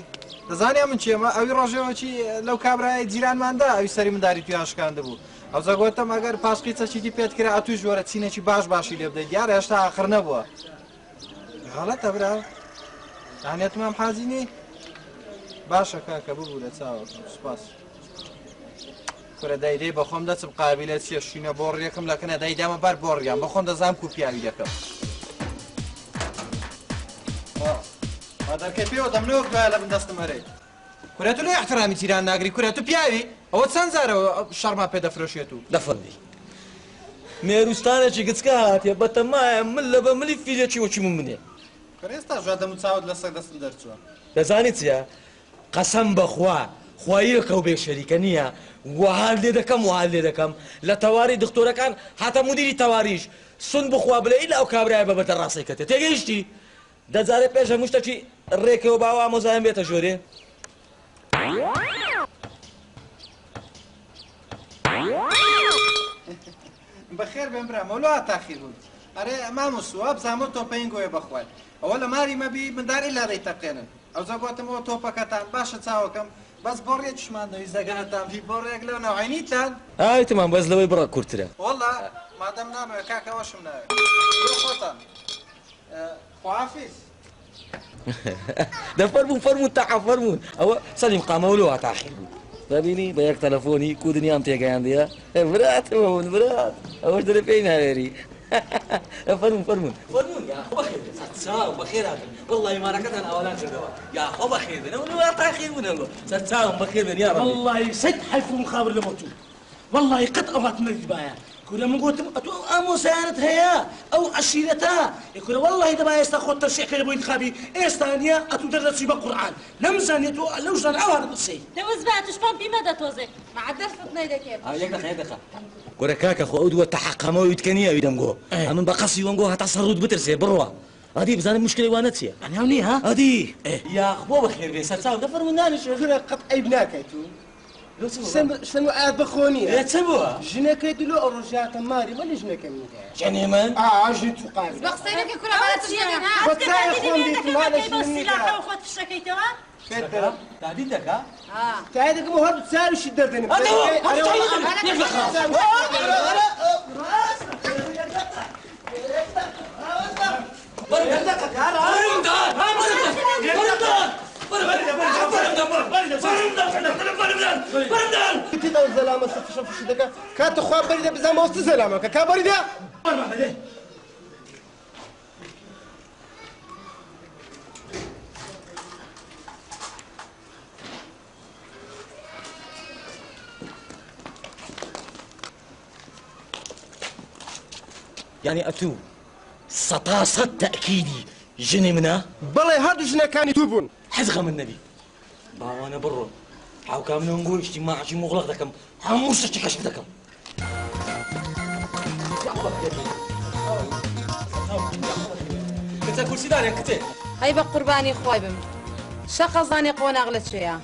S5: دەزانیا من چێمە ئەوی ڕۆژێوەکی لەو کابرای جیرانماندا ئەوی سەری منداری تویان شکاندە بوو ئەو زەگوتم ئەگەر پاشقی چەچیتی پێت کرا ئەتوی ژۆرە چینێکی باشی لێ بدەیت دیارە هێشتا ئاخر نەبووە غەڵەتە برا دانێت مام حاجینی باشە کاکە ببوو لە چاوە سوپاس کورە دایدەی بە خۆم دەچم قابلێت چیە شینە بۆڕێکم لەکەنە دایدامە بەر بۆڕیان بە خۆم دەزانم کو پیاوی دەکەم دەرکەی پێوە دەمنەوە بگوایە لە من دەستم هەرەی کورە تو لێ احترامی تیران ناگری کورە تو پیاوی ئەوە چەند جارەوە شەڕما پێ دەفرۆشێت و
S6: دەفەندی مێروستانێکی گچکە هاتیە بەتەمایە من لە بە ملی فیلێکی وەچی من منێ
S5: کورە ئێستا ژادەم و چاوت لەسەر دەستم دەرچووە
S6: دەزانی چیە
S1: قەسەم بەخوا خوایەکە و بێ شەریکە نییە وهال لێ دەکەم وهال لێ دەکەم لە تەواری دکتۆرەکان هاتە مدیری تەواریش سون بخوا بڵێ ئیلا ئەو کابرایە بە بەدەڕاستی کەتێ تێگەیشتی دەجارێت پێش هەموو شتێکی ڕێکەوە باوە ئامۆزایان بێتە ژۆرێ
S5: بەخێر بێن برا مەولوە تاخیر بوون ئەرێ مامۆسووە بزانمە تۆپەین گۆیە بەخوای ئەوە لە ماری مەبی مندار ئیلا دەیتەقێنن ئەو زەگوتمەوە تۆپەکەتان باشە چاوەکەم بەس بۆ ڕێکشمان دەویست زەگەنەتان پی بۆ ڕێک لەو ناوعینیتان
S1: ئایتمان بەس لەوەی بڕە کورترە
S5: وەڵا مادەم نامەوێت کاکەوەشم ناوێت خۆتان خوافیز
S1: دەفەرمون فەرمون تاعا فەرمون ئەوە سەلیم قامەولوە تاخیر بوو ببینی بە یەک تەلەفۆنی کودنیام تێگەیاندیە براتەوە هون برات ئەوەش دەرە پێی ناوێری فەرمون فەرمون فەرمون یا بەخێر سەرچاو بەخێر هاتن وەڵڵی مارەکەتان ئاوالان کردەوە یا خۆ بەخێر بن ئەوە تاخیر بوون ئەوە سەرچاوم بەخێر بن یا ڕەبی
S10: والله سەد حەیفم خابر لە بۆ تو والله قەت ئەوات نەدیبایە كورا من قلت أتو أمو سيارة هيا أو عشيرتها يقول والله إذا ما يستخدم ترشيح كلمة انتخابي إستانيا أتو درسي بالقرآن لمزان يتو لوزان أو هذا الشيء
S2: لوز بعد شبان بمدى توزي ما عدرت تنايدك يا
S1: يقدر كورا كاكا خو أودو تحقموا يتكنيا يدمجو أمن بقصي وانجو هتصرد بترسي بروا هذه بزان المشكلة وانتسيا
S10: يعني هوني ها
S1: هذه يا أخو بخير بيس هتساوي دفر من نانش
S11: غير قط عيبناك أنتو شنو عاد بخوني
S1: لا تسووها
S11: جناك يدلو الرجعة ماري ولا جناك من
S1: جاني من
S11: جنت وقابل
S9: بقصينك كل ما تجينا
S11: بقصي خون ديت مالك من
S2: السلاح وخوت الشكي توا
S11: كده
S1: تعديدك ها
S11: تعديدك مو هاد تسالي شي دردني كده الزلامة ستشوف شو دكا كات أخوان بريدة بزعم وسط زلامة كابريدة
S1: يعني أتو سطاسة تأكيدي جني منها
S11: بلا هادو جنا كان يتوبون
S1: حزغة من النبي باوانا برو حاو كامل نقول اجتماع شي مغلق دكم حموش تكشف دكم انت كل سيدان كتير
S9: هاي بقرباني خوي بم شقة زاني قونا أغلت شيئا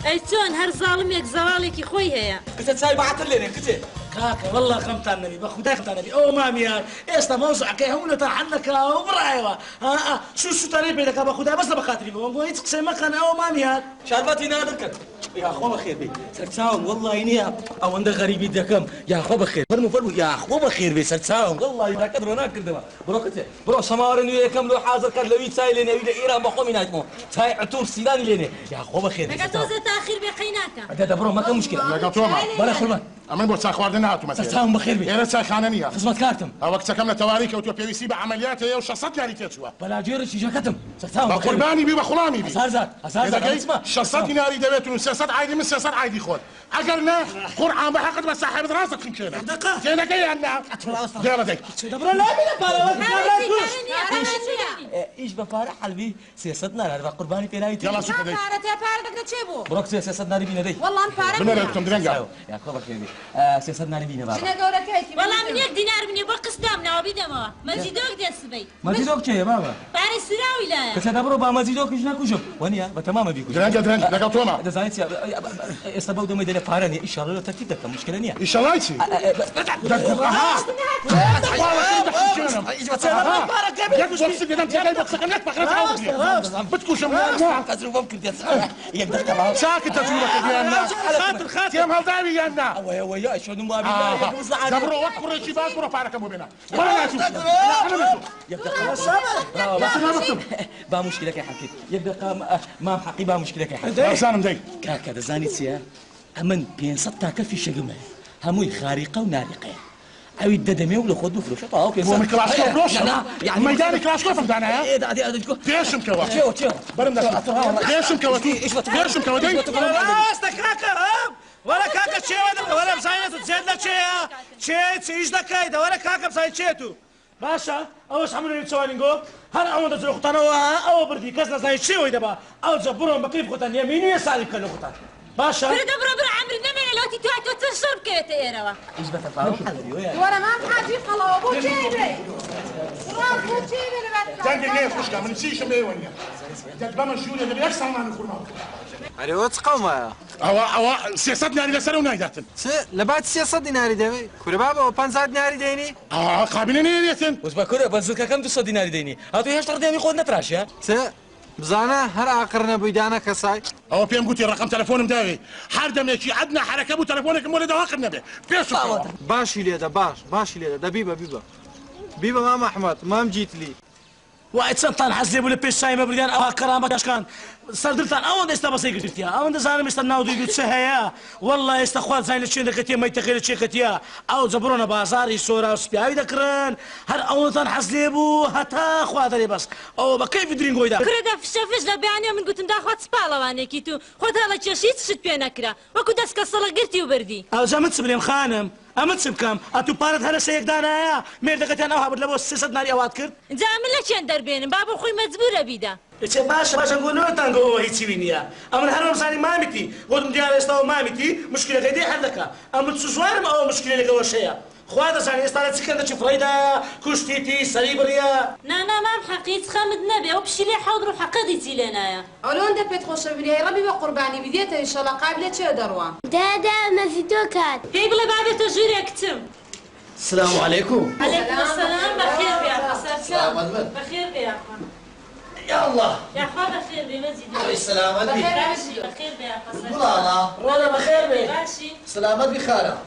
S2: أي تون هر ظالم يك زوالك خوي هيا
S1: كنت تساوي بعت لنا كتير
S10: كاكا والله خمت النبي بخدك النبي او ماميان استا موسع كي هم نتحنك وبرايوا ها شو تاني بينك باخدها بس بخاطري بقول يتقسي مكان او ماميان
S1: شربتي نادرك يا اخو بخير بي سرتاون والله اني او عند غريب دكم يا اخو بخير فرمو يا اخو بخير بي سرتاون والله ما قدر هناك كده بروكتي برو سمارن ويكم لو حاضر كان لو يتسايل لنا الى ايران بخو من هاجمو تاي عتور سيداني لنا يا اخو بخير
S2: لك توزي تاخير بقيناك
S1: هذا برو ما كان مشكله
S7: لقى توما
S1: بلا خربان
S7: أمن بوت ساخواردنا هاتو مثلا
S1: سرتاون بخير بي
S7: إيه رسا خانانية
S1: خدمت كارتم
S7: وقت كملت تواريك وتو بي سي بعمليات هي وشصت يعني تشوا
S1: بلا جيرش جاكتم سرتاون بخير
S7: قرباني بي بخلامي بي
S1: اسار زاد اسمع
S7: شصت ناري دبيتون سياسات عادي من سياسات عادي خود عقلنا قرعان بحقد بس صاحب راسك خنشينا كينا كي عنا دير ديك
S10: دبر لا
S1: ايش بفارح قلبي سياستنا لا قرباني بينايتي
S7: يلا شوف ديك
S9: فارت يا فارت بدك تشيبو
S1: بروك سياستنا ريبينا دي
S9: والله نفارت
S7: بنركم درنجا
S1: يا خبر كيفي سياستنا ريبينا بابا
S9: شنو قولك هيك
S2: والله من 1 دينار من يبقى قدامنا وبيدما مزيدوك دي السبي
S1: مزيدوك يا بابا
S2: باري سراوي لا
S1: كتدبروا با مزيدوك ايش ناكوشو ونيا بتمام بيكو
S7: درنجا لقى توما
S1: ده زايت استبعد ما يدري فارني ان شاء الله ترتيبك مشكله نيا
S7: ايش الله يصير بتكوش ساكت خاطر خاطر يا مهضاوي يا النا
S1: ويا شنو ما
S7: دبروا وكبروا الشباك ورا فاركم بينا
S1: يبدا خلاص با مشكلة يا حكي يبدا ما حقي با مشكلة يا حكي
S7: سالم داي
S1: كاكا زاني سيا امن بين سطا كفي شقمه هموي خارقه ونارقه او الددمي ولا خذوا فلوس طاو
S7: هو من كلاشكوف فلوس يعني ميدان كلاشكوف بتاعنا
S1: ايه ده
S7: ديش مكوا
S1: تشو
S7: برم ديش مكوا ديش مكوا دي
S10: كاكا ولا كاكا تشي ولا بزاينه تزيد لك شيء تيجي لك كايده ولا كاكا بزاين شيتو باشە ئەوەش هەموو چوانینگۆ هەر ئەوەندە جلو خوتانەوە ئەوە بردی کەس نەزانێت چێوەی دەبا ئەو جە بڕۆ بەقیب خوتان یەمینی سالی بکە لە خوتان باشە
S2: برە عەمر نەمێنێ لەوتی تواتۆ چ شەڕ بکەوێتە ئێرەوە
S6: هیچ بەتەفاوت حەزی وەیە
S9: وەرە مام حاجی قەڵەوە بۆ چێبێ بۆ چێبێ لەبەر
S7: جنگ ليه خوشكا من سيش ميونيا جد بما شو اللي بيحصل معنا خرما
S5: ئەرێ وە چ قەومایە
S7: ئەوە 300 دیناری لەسەر و نایداتن
S5: لە بعد 300 دیناری دەوێ کورە بابەوە 50 دیناری دەینی
S7: قابلە نێنێتن
S6: وەس بە کورە بە زلکەکەم 200 دیناری دەینی هاتوو هێشتا ڕدێمی خۆت نەتراشە
S5: بزانە هەر ئاقر نەبوویدانە کەسای
S7: ئەوە پێم گوتی ڕقم تەلەفۆنم داوێ هەر دەمێکی عەدنا حرەکە بوو تەلەفۆنێکم وەرە داواقر نەبێ پێش
S5: باشی لێدە باشی لێدە دەبی بە بیبە مام ئەحمەد مام جیتلی
S10: وای چەندتان حەز لێ بوو لە پێش شایمە بردیان ئەوە کەرامەتەشکان سەردرتان ئەوەندە ئێستا بەسەی گرتیا ئەوەندە زانم ئێستا ناودوی چه هەیە وەڵڵا ئێستا خوات زانین لە چێن دەکەتیە مەیتەقی لە چێکەتیە ئەو جە بڕۆنە بازاری سۆرا و سپیاوی دەکڕن هەر ئەوەتان حەز لێ بوو هەتا خوا دەرێ بەس ئەوە بە کەیفی درینگۆیدا
S2: کرێدا فشەفش لە بیانیە من گوتم داخوات سپاڵەوانێکی تو خۆت هەڵە کێشی هیچ شت پێ نەکرا وەکو دەستکە سەڵە گرتی و بردی
S10: ئەوجا من چ بڵێم خانم ئەمە چ بکەم ئەتوو پارەت هەرە سەیەکدانایە مێردەکەتیان ئەو هەبرد لە بۆ 300 دیناری ئەوات کرد
S2: جا من لە چێن دەربێنم با بۆ خۆی مەجبورە بیدا
S10: چێ باشە گۆنەوەتان گۆەوە هیچی وینیە ئەمن هەرم زانی مامیتی گۆتم دیارە ئێستاوە مامیتی مشکلەکەی دێ هەر دەکا ئەمن چزوارم ئەوە مشکلە لەگەوە شەیە خوا دەزانێ ئێستا لە چکەندە چی فڕیدا کوشتیتی سەری بڕیە
S2: نانا مام حەقیت خەمت نەبێ ئەو پشیلێ حەوت ڕوو حەقەدی چی لێ نایە
S9: ئەوەندە پێت خۆشە بریای ڕەبی بە قوربانی بدێتە ئینشەڵا قابلە چێ دەڕوە
S8: دادا مەفیدۆ کات
S2: پێی بڵێ بابێتە ژوورێک کچم
S12: السلام عليكم.
S2: عليكم السلام بخير بيا خسر بخير بيا
S12: يا الله
S2: يا اخوان بخير بيا مزيد
S12: سلامت بي
S2: بخير بيا خسر
S12: والله
S10: والله بخير بي
S2: ماشي
S12: سلامت بي خالة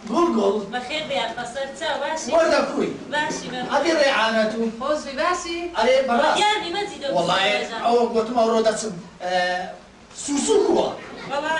S12: قول
S2: بخير بيا خسر تسا ماشي
S12: ورد كوي
S2: ماشي
S12: هذه ريعانته
S9: خۆزی باسی
S12: عليه براس
S2: يعني مزيد
S12: والله او قلت ما ورودت سوسوكوا
S2: والله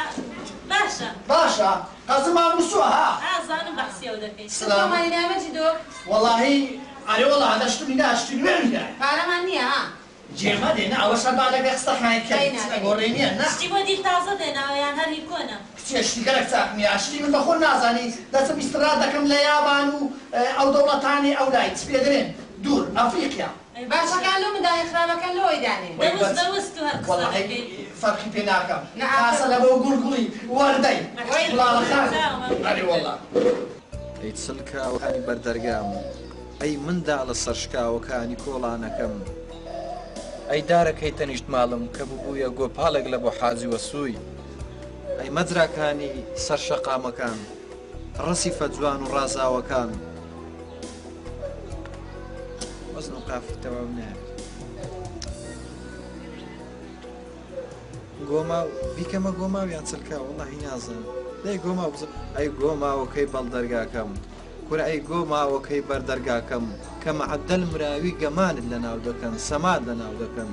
S12: باشا قاسم ما مسوها
S2: زانم بحسي ودكي
S12: سلام
S9: علينا مجدو
S12: والله علي والله هذا اشتري لا اشتري وين ده
S9: قال مني ها
S12: جيما دينا اول شرط على قصة حين كنت اوريني انا
S2: اشتي بودي تازه دينا يعني هل يكون
S12: كتي اشتي لك تاعني اشتي من بخون نازاني لازم استرادكم ليابان او دولة ثانية او لايت بيدرين دور افريقيا
S9: باشا كان له مداي خرابه كان له يداني
S2: دوستو هالقصه
S12: والله فرقي بيناكم خاصة لما اقول قولي وردي والله خير علي والله
S5: ئەی بەردەرگام ئەی منداڵە لە سەرشکاوەکانی کۆڵانەکەم ئەی دارەکەی تەنیشت ماڵم کە ببوویە گۆپاڵێک لە بۆ حاجی وەسووی ئەی مەجراکانی سەر شەقامەکان ڕەسیفە جوان و ڕازاوەکان وەزن و قافرتەوە نایە گۆماو بیکەمە گۆماویان چلکا وەڵڵاهی نازانم دەی گۆماو ئەی گۆماوەکەی بەڵدەرگاکەم کورە ئەی گۆماوەکەی بەردەرگاکەم کە مەعەدەل مراوی گەمانت لە ناو دەکەن سەماد لە ناو دەکەن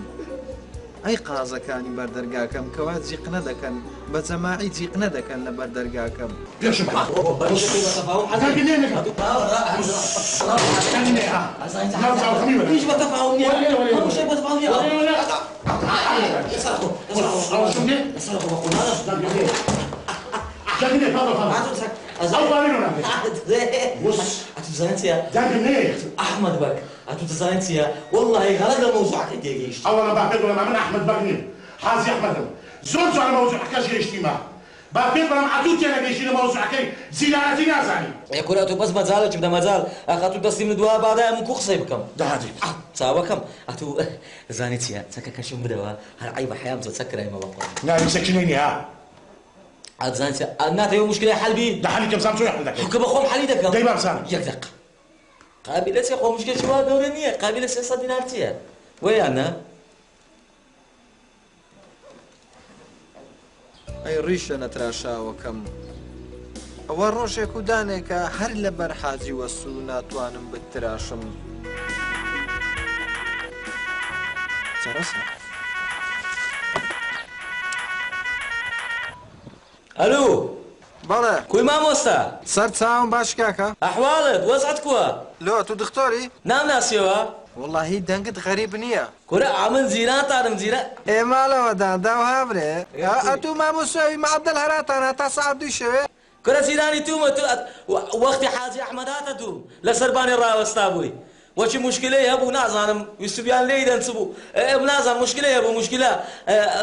S5: ئەی قازەکانی بەردەرگاکەم کەوا جیقنە دەکەن بە جەماعی جیقنە دەکەن لە بەردەرگاکەم
S7: پێشم
S6: أحمد بك أتوزانتيا والله غلط الموضوع كتيجيش
S7: أولا بعتقد ولا من أحمد بغني حازي أحمد زوج على موضوع حكاش اجتماع بعتقد أنا معدوتي أنا جيش موضوع حكاي زيارتي نازاني
S6: يا كوراتو بس مازال جبنا مازال أخذت دستي من دوا بعدها من كوخ صيبكم
S7: ده هادي
S6: ساوكم أتو زانتيا سكك شو بدوا هالعيب حيام تسكر أي ما بقول
S7: لا يسكنيني ها
S6: أتزانتيا أنا تيوم مشكلة حل بي
S7: ده حالي كم سام شو يحل لك
S6: حكم بخون حلي دكم
S7: دايما سام
S6: يكدق قابلة سيخو مشكلة شو دورانية قابلة سياسة دينارتيا ويانا
S5: ئەی ڕیشە نەتراشاوەکەم ئەوە ڕۆژێک و دانێکە هەر لە بەر حاجی وەسوو ناتوانم بتراشم
S6: ألو
S5: بەڵێ
S6: كوي مامۆستا
S5: سەر چاوم باش کاکە
S6: أحوالت وەزعەتکووە
S5: لۆ تو دکتۆری
S6: نامناسیەوە
S5: واللهی دەنگت غەریب نییە
S6: كورا عمل زیرانتانم زیرە
S5: ئێماڵەوەدا داوها برێ ئەتوو مامۆساوی مەعەبدەل هەراتانە تا سەعات دوی شەوێ
S6: كرة زيراني توم وقت حاجي أحمد هاتدوم لسرباني راوستابوي وش مشكلة يا أبو نازم يستبيان ليدا نسبو نازم مشكلة يا أبو مشكلة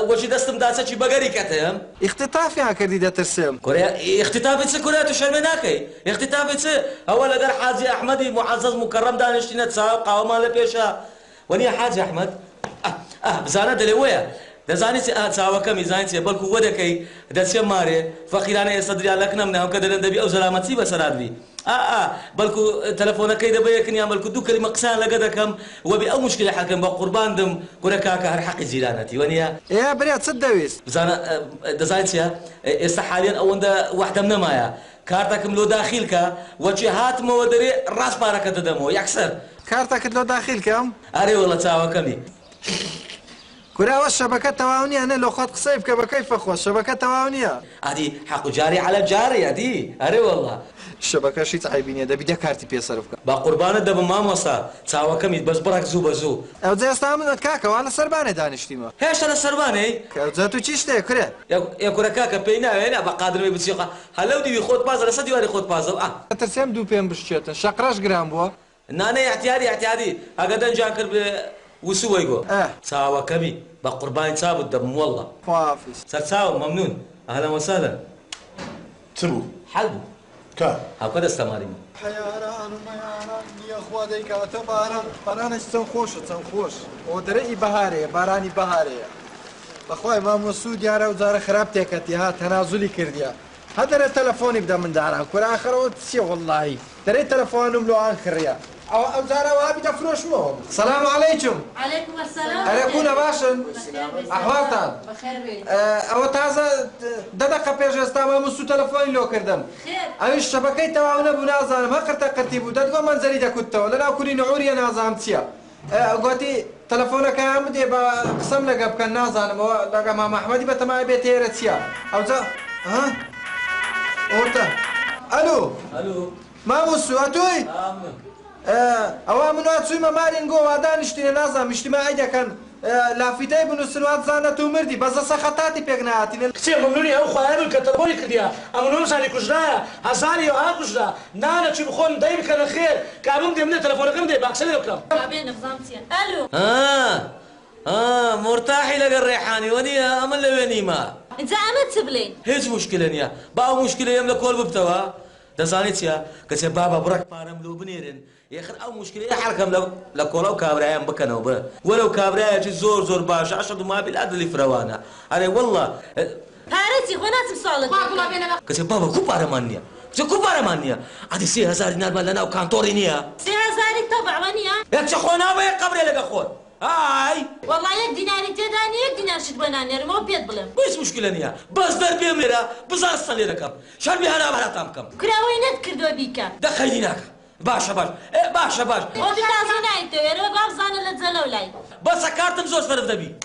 S6: وش دستم داسة شي بقري كتهم
S5: اختطاف يا كردي ده ترسم
S6: كوريا اختطاف يتس كوريا تشرمناكي اختطاف يتس أول أدر حاجي أحمدي معزز مكرم دانشتينة ساق قاوما لبيشا وني حاجي أحمد بزانا دلويا دزاني ساوكم يزاني بلكو ودكي دسيم ماري فقيرانه يصدري لكن من هم كدلن دبي او سلامتي بسراد بي بلكو تلفونك يد بيكن يا بلكو دو كلمه قسان لقدكم وبي او مشكله حكم بقربان دم كركاك هر حق زيرانتي ونيا
S5: يا بريا تصدويس
S6: بزانا دزاني استحاليا او عند واحده من مايا كارتك ملو داخلك وجهات مودري راس بارك تدمو يكسر
S5: كارتك لو داخلكم
S6: اري والله تساوكمي
S5: كراوة الشبكة تواونية أنا لو خد قصيف كيف أخوة الشبكة تواونية
S6: هذه حق جاري على جاري هذه أري والله
S5: الشبكة شي تعيبين ده بدي كارتي بيصرفك
S6: بقربانة ده بماموسا تساوى كم بس برك زو بزو
S5: أو زي استعمل كاكا وعلى سربانة دانشتيما
S6: هيش على سربانة
S5: كوزاتو تشيش ده كره
S6: يا كره كاكا بينا هنا بقادر ما بتسيقة هلو دي يخوت بازر صدي ولا يخوت بازر
S5: ترسم دو بيم بشتن شقراش جرام بوا
S6: نانا اعتيادي أقدر جانكر وسوى يقول تساوى كمي بقربان تساوى الدم والله
S5: فافس
S6: تساوى ممنون أهلا وسهلا
S7: تبو
S6: حلبو هكذا استمارين
S5: حياران ومياران يا اخوة ديك تباران بارانش تنخوش ودري بهاري باراني بهاري اخوي ما مسعود يارا وزاره خراب تكتي ها تنازلي كرديا هذا التلفون يبدا من دارها كل اخر وتسي والله دري تلفونهم لو انخريا او زاره وهابي دفروش مهم السلام عليكم
S2: عليكم السلام
S5: عليكم باشن احوالتان
S9: بخير بيت
S5: او تازه دقيقه بيج استما مسو تلفوني لو كردم
S2: خير
S5: اي الشبكه تاعنا بنازل ما قرتي بودت منزلي دا كنت ولا كوني نعوري نازامتيا قلتي تلفونك يا عمدي بقسم لك بكن نازل لقى ماما احمدي بتماي بيتي رتيا او ذا ها اوتا الو ما مسو اتوي او من وقت سوي ما مارين جو وادانشتين نازم اجتماعي ده كان لافتي بنو سنوات زانت ومردي بس سخطاتي بيقناتي
S10: كثير ممنوني او خايل الكتبوني كديا امنون سالي كجنا هزاري او كجنا نانا تشي بخون دايم كان خير كابم دي من تليفونك دي باكسل لكم
S2: بابين نظامتي الو
S6: مرتاحي لك الريحاني وني امل لويني ما
S2: انت عملت تبلين
S6: هيج مشكله يا باو مشكله يملك كل ببتوا دزانيت يا كسي بابا برك بارم لو بنيرن ياخذ او مشكله يحركم لكولو كابرايم بكنو به ولو كابرايا زور باش اشهد ما بالادل فروانا انا والله
S2: هارتي خونات مصالك
S6: كسي بابا كوبارمانيا كوبارمانيا هذه 3000 دينار لنا وكانتورينيا
S2: 3000 طبع ونيا
S6: ياك شخونا بيا قبري لك اخوان هاي
S2: والله يك دينار تداني يك دينار شد بنانير مو بيد بلم
S6: بس مشكله نيا بس دربي ميرا بزار الصلي لكم شربي انا بلا تامكم
S2: كراوينت كردو بيكا
S6: دخليناك باشا باشا
S2: ودي تازونايتو يا رب افزان لتزلولاي
S6: بس كارتم زور صرف دبي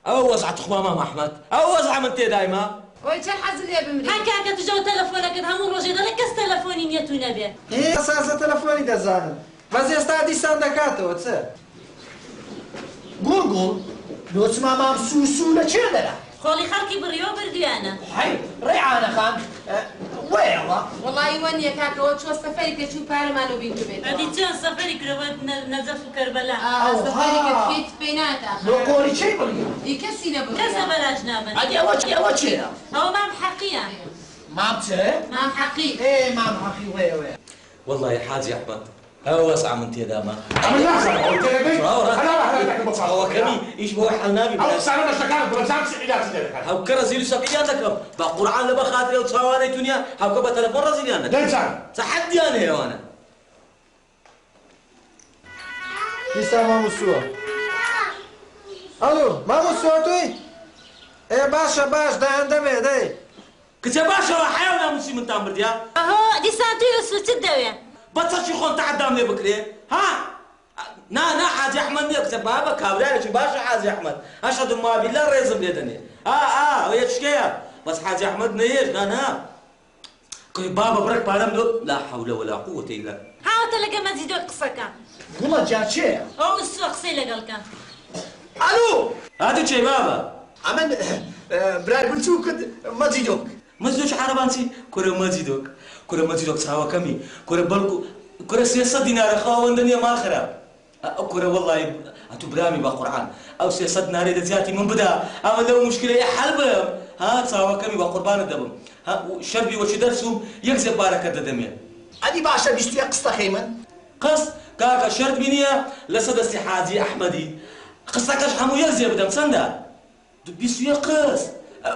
S6: او وزعت خمامه مع احمد او وزع من تي دايما
S9: وي شحال حزل يا بمري
S2: هكاك تجو تلفونك هم روجي دلك تلفوني نيتو نبي
S5: ايه اساسا تلفوني ده زان بس يستعدي ساندكاتو تسه
S12: قول لو تسمع مام سوسو لشيء
S2: خولي خلقي بريو برديانا
S12: حي ريعانة خان ويلا
S9: والله وني كاكا وتشو السفري كتشو بارمانو بينتو بيت
S2: هذه تشو سفري كروات نزف كربلاء
S9: السفري كتفيت بيناتا
S12: لو قولي شيء بريو
S9: يكسي نبو
S2: كسا بلاش نابن
S12: هذه أول شيء
S2: هو مام حقيا
S12: مام تشي
S9: مام حقي
S12: ايه مام حقي وي
S6: والله يا حاج احمد هو وسع من تي داما
S7: عمل ناسا قلت لك
S6: هو كمي ايش بو حلنابي
S7: او سنه اشتكالك ولا سامس علاج
S6: هاو كرزيلو سقيانك بقران لبا خاطري وتصواني دنيا هاو كبا تلفون رزيليانا
S7: دنسان
S6: صحدي انا يا وانا
S5: كيسا ما مسوا الو ما مسوا توي ايه باشا ده عندما ده
S6: كتي باشا وحيونا مسي من تامر ديا
S2: اهو دي سانتو يوسف تدويا
S6: بتصشي خون تعدام لي بكري ها نا حاج احمد يكتب بابا كابريا شي باشا حاج احمد اشهد ما بالله ريزم ليدني ويا شكيا بس حاج احمد نيش نا كي بابا برك بارم لا حول ولا قوه الا بالله
S2: هاو تلقى ما تزيدو قصكا
S12: والله جات شيء
S2: او السوق سيلا قالك
S12: الو
S6: هاتو شي بابا
S12: عمل براي بنتو كد ما تزيدوك
S6: مزدوج عربانسي كره مزيدوك كره مزيدوك ساوا كمي كره بلكو كره 600 دينار خاون دنيا ما خرا كره والله انتو برامي بقران او 600 دينار زياتي من بدا اما لو مشكله حلبهم ها ساوا كمي بقربان الدبم ها شربي وش درسهم يكذب بارك الدمية
S12: ادي باشا بيشتي قصه خيمن
S6: قص كاكا شرط بنيه لسدسي حاجي احمدي قصتك حمو يكذب بدم سندا بيسوي قص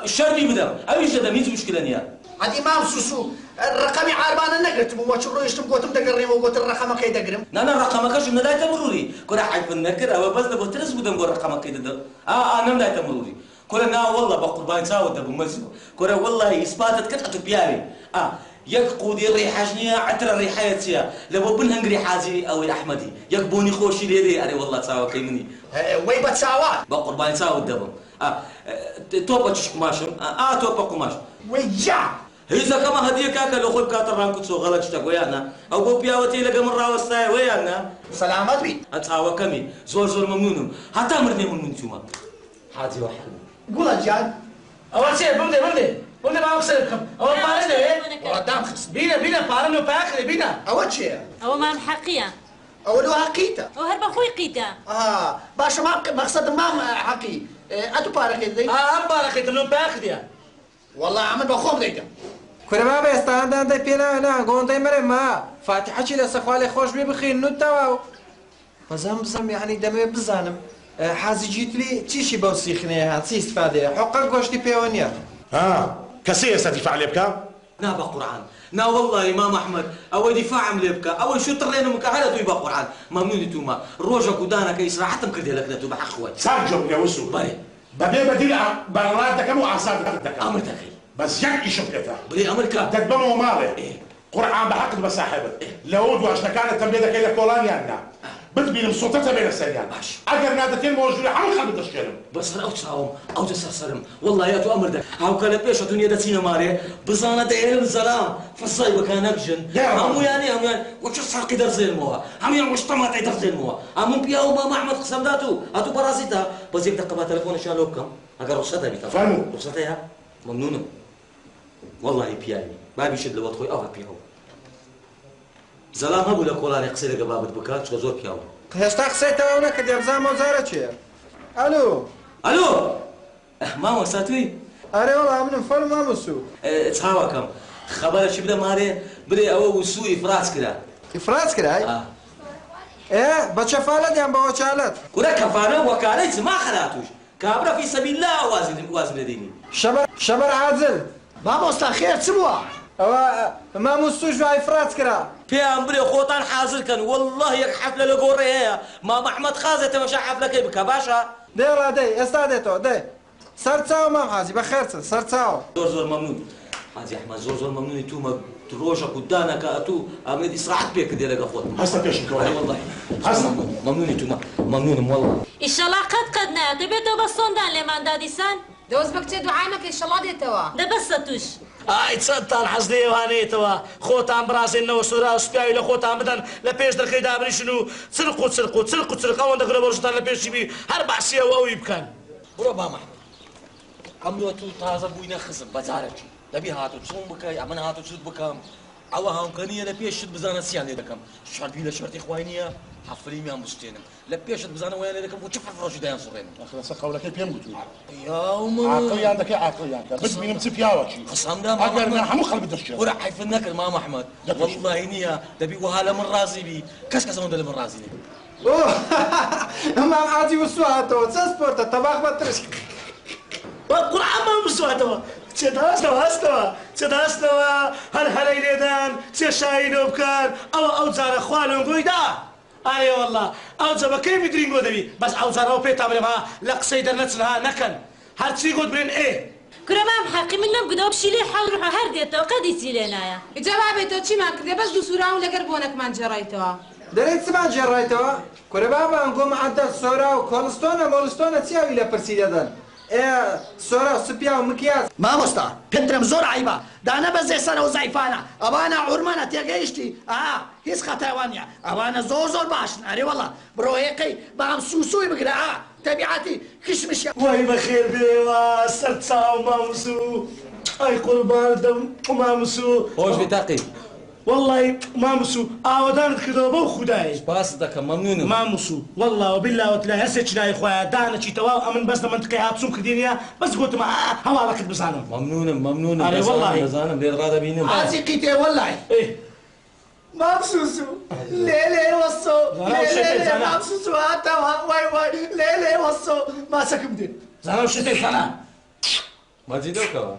S6: شربي بدم او يجد ميز مشكله نيا
S12: ادي ما مسوسو الرقم عربان نقرت بو شرو يشتم قوتم دقرني وقوت الرقم كي دقرم
S6: انا الرقم كاش من دايت مروري كره حيف النكر او بس دبو ترس بدم قول الرقم كي دد انا من دايت مروري كلنا والله بقربان ساو دبو مسكو كره والله اثباتت كتعت بيالي يقودي الريحاجنيا عتر الريحايتيا لو بن هنغري حازي او احمدي يقبوني خوشي ليلي اري والله تساوى كيمني
S12: وي بتساوى
S6: بقربان ساو دبم توبا قماشم توبا قماش
S12: ويا
S6: هيزا كما هديه كاكا لو خل كاتر رانكو تسو غلط شتاك ويانا او بو بياوتي لقى من راوستاي ويانا
S12: سلامات بي
S6: اتساوى كمي زور زور ممنون حتى مرني من منتوما حاجي واحد
S12: قول الجان
S10: اول شيء بمدي ما اقصدكم اول بارد
S12: قدام خص
S10: بينا بارنو باخر بينا
S12: اول شيء
S2: او ما محقية
S12: اول قيتا
S2: او هرب اخوي قيتا
S12: باشا ما مقصد ما حقي اتو بارك دي
S10: بارك انه باخر يا
S12: والله عمل بخوم ديتا
S5: كرما بستان ده بينا انا قوندي مري ما فاتحه شي لسخوالي خوش بي بخير نتاو بزم يعني دمي بزانم حازي جيت لي تيشي بوسيخني هات سي استفاده حقك غوشتي بيونيا
S7: كسي دفاع عليه بكا
S6: نابا قرآن نا والله إمام أحمد أو دفاع مليبكا أو شو ترينا مكهلة يبقى قرآن ممنون توما روجا كودانا كيس راحتم كردي لك نتو بحق خوات
S7: سارجو يا وسو
S6: بري
S7: بديل برات دكم وعصاب دكم
S6: أمر دقي
S7: بس يك يشوفك
S6: بري أمريكا
S7: تدبم وماله قرآن بحق بصاحبه لو واش كانت تمليدك إلى كولانيا لنا بدبي مصوتتها بين السريان اگر نادتين موجوده حمل خلب تشكيلهم
S6: بس او تساوم او تسرسرم والله يا تو امر ده هاو كان بيش الدنيا دتينا ماري بزانه داير الزلام في الصيب كان اكجن هم يعني وش صار قدر زي الموها هم يعني مش طماط يدر زي الموها هم بياو ما احمد قسم ذاته هاتو براسيتها بس يبدا قبا تليفون شالوكم اگر رخصتها بيتا
S7: فهموا
S6: رخصتها ممنونه والله بياني ما بيشد لو خوي او بياو زلام هبو لكولاني قصيده قبابت بكات زور بياو
S5: هستا قسيتها هنا كدي ابزام وزاره چه الو
S6: ماما ساتوي
S5: اري والله من فر ما مسو
S6: تساوكم خبر شي بدا ماري بري او وسوي افراز كراي
S5: ايه بتشفالت يا بوچالت
S6: كره كفانه وكالت ما خلاتوش كابره في سبيل الله وازن ديني
S5: شبر عادل
S12: بابا خير سموا
S5: ما مسوش في افراز كرا
S6: في امبري خوتان حاضر كان والله يك حفله لقوري ما احمد خازه تمشى حفله كيف باشا
S5: ديلا دي استادتو دي سرتاو ما حازي بخير سرتاو
S6: زور ممنون حازي احمد زور ممنون انتم تروجا قدامك اتو امد اسرعت بك دي لك اخوت
S7: هسه كاش كوي
S6: والله هسه ممنون انتم ممنون والله
S2: ان شاء الله قدنا تبيتو بصوندان لمن داديسان
S9: دوز بكتي دعائمك ان شاء الله ديتوا
S2: ده بسطوش
S10: تصدق حزني وانيتوا خوتان براسين وسورا سبياي لخوتان بدن لبيش دركي دابري شنو سرقوا وندك لبرشتان لبيش بي اربع سيا او يبكان
S6: برو با محمد عمرو تو تازه بوينا خصم بزارك لبي هاتو تصوم بكاي امن هاتو شد بكام او هاون كانيه لبيش شد بزانا سيان دكم شرط بيلا شرط اخوانيه حفري ميان بستينم لبيش بزانا وين دكم وتشوف روش دايان صرين
S7: خلاص قولك كيف يموتوا
S6: يا ام
S7: عقلي عندك عقلي عندك بس مين مسفياوك
S6: خصام ده
S7: اقدر نحمو خلب الدشة
S6: وراح حيف النكر مام احمد والله نيه تبي وهاله من راسي بي كسكس من من راسي
S5: ما عادي وسواتو تسبورت طباخ بترش
S10: والقرآن ما مسواتو تداستوا هل يليدان سيشاين وبكان او زار اخوانهم قويدا اي والله او زبا كيف يدرين قدبي بس او زار او بيتا بلما لقصيد نتنها نكن هل تسيقود برين ايه
S2: كرمام حقي منهم قدوب شيلي حال روحو هر ديتو قد يسيلينايا
S9: جوابتو چی ما كده بس دو سوراو لقربونك من جرايتوا
S5: دريت سبان جرايتوا كربابا انقوم عدد سورا وكولستونا مولستونا تساوي لبرسيدادن ايه سورا سبيا ومكياج
S12: ما مستا بنترم زور عيبه دانا بزي سنه وزعفانه ابانا عرمانه تيجيشتي هيس خطاوانيا ابانا زور باشن اري والله برويقي بام سوسوي بقرا تبعاتي كشمش
S10: واي بخير بيوا سرتساو مامسو اي قربان دم مامسو
S6: خۆش بێتاقی
S10: والله مامسو ئاوەدانت کردەوە بەو خودای
S6: باس دەکەم مەمنونم
S10: مامسو والله وبالله وتلا هەسێک لای خۆیان دانەچی تەواو ئەمن بەس لە منتقی هاتچوون کردێنە بەس گوتم هەواڵەکەت بزانم
S6: مەمنونم
S10: ئەرێ وەڵڵاهی
S6: دەزانم لێت ڕادەبینم
S4: حاجی قیتێ وەڵڵاهی
S12: مامسوسو لێلێ وەسۆ لێلێ مامسوسو هاتەوە وای وای لێلێ وەسۆ ماسەکەم دێ
S10: زانم شتێک خەنا
S6: مەجی دەوکەوە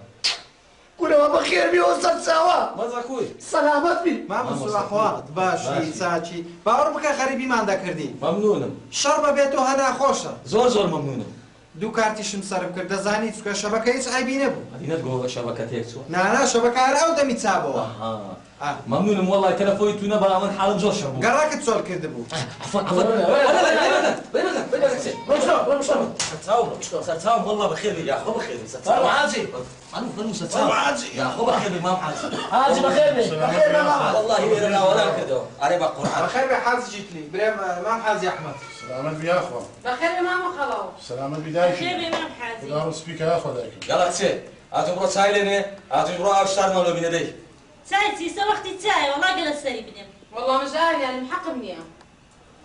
S12: کورەوە بەخێر بیەوە سەرچاوە
S6: مەزەکوی
S12: سەلامەت بی
S5: مامۆستا ئەخوات باشی چاچی باوەڕ بکە خەریبیمان دەکردی
S6: مەمنونم
S5: شەڕ بەبێت و هەنا خۆشە
S6: زۆر مەمنونم
S5: دوو کارتیشم سرم کرد دەزانی چکە شەبەکە هیچ عیبی نەبوو
S6: مدینەت گۆ شەبەکە تێک چووە
S5: نانا شەبەکە هەر ئەو دەمی چابەوە
S6: مەمنونم وەڵای تەلەفۆنی تو نەبا من حاڵم زۆر شەڕ بوو
S5: گەڕاکت چۆڵ کردبوو
S6: سەرچاوم وەڵا بەخێر بێ یاخۆ بەخێر بێ سەرچاوم حاجی ئەنو فەرموو سەرچاوم یاخۆ بەخێر بێ مام حاجی
S10: حاجی بەخێر بێ بەخێر بێ مام
S6: والله وێرە ناوەدار کردەوە ئەرێ بە قورعان
S5: بەخێر بێ حاجی جیتلی برێ مام حاجی ئەحمەد
S7: سلامت بیا خوا
S9: بەخێر بێ مامۆ خەڵاو
S7: سلامت بیدایکی
S2: بخێر بێ مام حاجی
S7: خدا ڕسپی کە خۆ دایکم
S6: یاڵا کچێ ئاتۆ بڕۆ چای لێنێ ئاتۆ بڕۆ ئاو شتارمان لۆ بینە دەی
S2: چای چیسە وەختی چایە وەڵا گەلە سەری بنێم
S9: والله مژار يعني حەقم نییە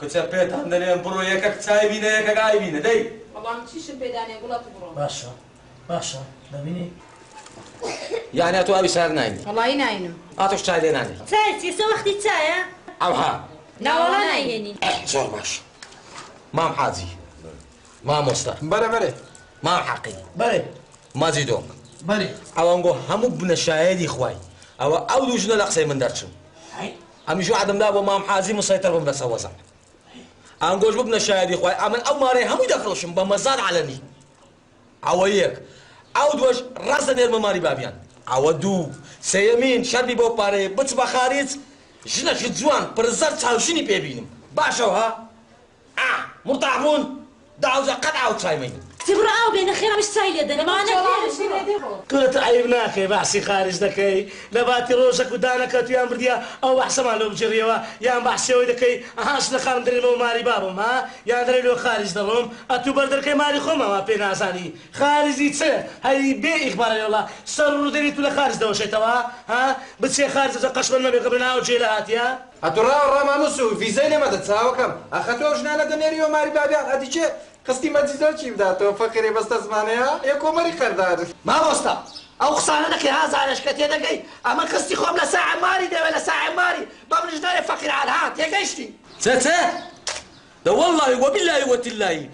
S6: کچە پێتان دەنێم بڕۆ یەکەک چای بینە یەکەک ئای بینە دەی
S9: والله من چیشم پێدانێ گوڵەت بڕۆ
S10: باشە دەبینی
S6: یعنی ئەتۆ ئاوی سار ناینی
S9: وەڵی ناینم
S6: ئاتۆش چای لێ نانێ
S2: چای چیسە وەختی چایە
S6: ئەوها
S2: ناوەڵا نایێنی
S6: زۆر باش مام حاجی مامۆستا
S5: بەرە
S6: مام حەقی
S10: بەێ
S6: ماجی دۆک
S10: بەێ
S6: ئەوەنگۆ هەموو بنە شایەدی خوای ئەوە ئەو دوو ژنە لە قسەی من دەرچم ئەمیشو عەدەمدا بۆ مام حاجی مسەیتەر بم بەسە وەزان ئەنگۆش ببنە شایەدی خوای ئەمن ئەو مارەی هەمووی دەفرۆشم بە مەزان عەلەنی ئەوە یەک ئەو دووەش ڕاست دەنێرمە ماری بابیان ئەوە دوو سەیەمین شەربی بۆ پارەیە بچ بە خارج ژنەشی جوان پرزەر چاوشنی پێبینم باشەوە ها مرتاح بوون داوزە قەت ئاو چایمەین
S2: تبڕ ئاو بێنە خێرامش چای لێ دەنەمانە
S10: تۆ عیب ناکەی باسی خارج دەکەی لە باتی ڕۆژەک و دانەکە تویان بردیە ئەو بەحسەمان لۆ بجێڕیەوە یان بەحسەوەی دەکەی ئەهاش لە خام دەرێمەوە ماری بابم ها یان دەرێ لۆ خارج دەڕۆم ئەتوو بەردەکەی ماری خۆمەوە پێ نازانی خارجی چ هەری بێ ئیخبارە وڵا سەر ڕوودەری تو لە خارج دەوەشێتەوە ها بچێ خارج قەشمەن مەبێ قبل ناو جێ لە هاتیە
S5: ئەتوڕاو ڕاماموس و ویزەی نەمەدە چاوەکەم ئەخە تۆ ژنانە دەنێریەوە ماری بابیان ئەدی چێ قستی مەجیدۆ چی بداتەوە فەقیرێ بەستە زمانەیە یە کۆمەری خەردار
S12: مامۆستا ئەو قسانە نەکەی هازارش کە تێدەگەی ئەمە قستی خۆم لە ساعە ماری دەوێت لە ساعە ماری بە منژدارێ فەقیر عالهات تێگەیشتی
S6: چێ لە وەڵڵاهی وەبیللهی وەتیللهی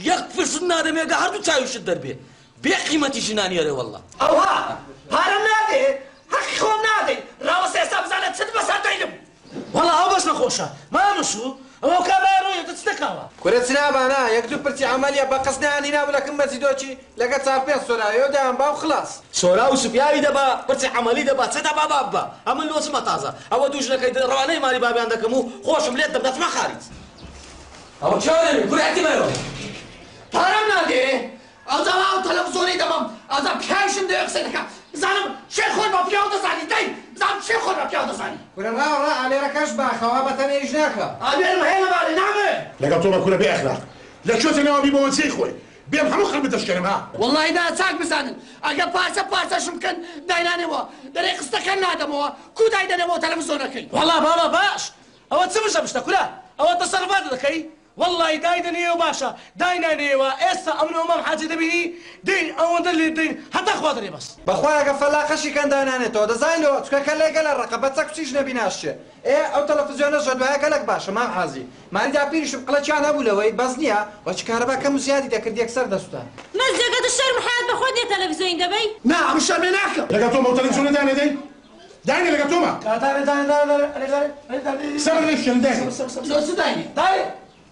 S6: یەک فرسن نادەمێگە هەردوو چاویشت دەربێ بێ قیمەتی ژنانیەرێ وەڵڵا
S12: ئەوها پارەم نادێ حەقی خۆم نادەی ڕاوەست ئێستا بزانێت چت بەسەر دەینم
S10: وەڵا ئەو بەس نەخۆشە مامسوو ئەوە کابرای ڕۆیەتە چ دەکاوە
S5: کورە چ نابانە یەک دوو پرچی عملیە بە قەس نانی نابلەکەم مەجیدۆچی لەگە چاو پێ سۆرایۆ دایان باو خلاص
S6: سۆرا و سوپیاوی دەبا پرچی عملی دەبا چێ دەبا بابە ئەمن لۆچمە تازە ئەوە دوو ژنەکەی ڕوانەی ماری بابیان دەکەم و خۆشم لێت دەبدەتمە خارج ئەوە چا دەبێ کوڕێتی مەوە
S12: پارەم نادێ ئەوجاوا ئەو تەلەڤیزۆنی دەبم ئەوجا پیاوشم دەوێ قسەی دەکەم زانم شێ خۆی بە پیاو دەزانی دەی زانم شێ خۆی بە پیاو دەزانی
S5: کورە ڕاوەڕا ئالێرەکەش باخەوە بە تەنێژ ناکە
S12: ئالێرم هەیە لەبارەی نامێ
S7: لەگەڵ تۆ بە کورە بێ ئەخلاق لە کوێتەنەوە بی بۆ جێی خۆی بێم هەموو خەڵک بتەشکێنم ها
S12: والله دا چاک بزانن ئەگە پارچە پارچەشم بکەن داینانەوە دەرێ قستەکە نادەمەوە کو دایدەنەوە تەلەڤیزۆنەکەی
S10: وەڵا بابا باش ئەوە چ بشە بشتە کورە ئەوە تەسەڕفات دەکەی والله دايدني وباشا دايناني وإسا أمن أمام حاجة دبيني دين أو دلي دين حتى أخواتني بس
S5: بەخوایە گە فەلاقەشی کەن داینانێتەوە دەزانیەوە چکەکە لێ گەلە ڕقە بە چەک چیش نەبیناشتێ ئەو تەلەڤیزیۆنە ژەدوایە گەلک باشە مام حازی ماریدا پیریشم قڵەچیان هەبوو لەوەی بەس نییە وەچ کارەبا کەم و زیادی دەکرد یەکسەر دەسووتە
S2: مەزگەکەت شەرم حیات بە خۆت تەلەڤیزۆین دەبەی
S12: نا ئەم شەرمێ ناکەم
S7: لەگەڵ تۆ ئەو تەلەڤیزیۆنە دانێ دەی داینێ لەگەڵ تۆمە سەبر لێشێن داینێ
S12: زۆر چ داینی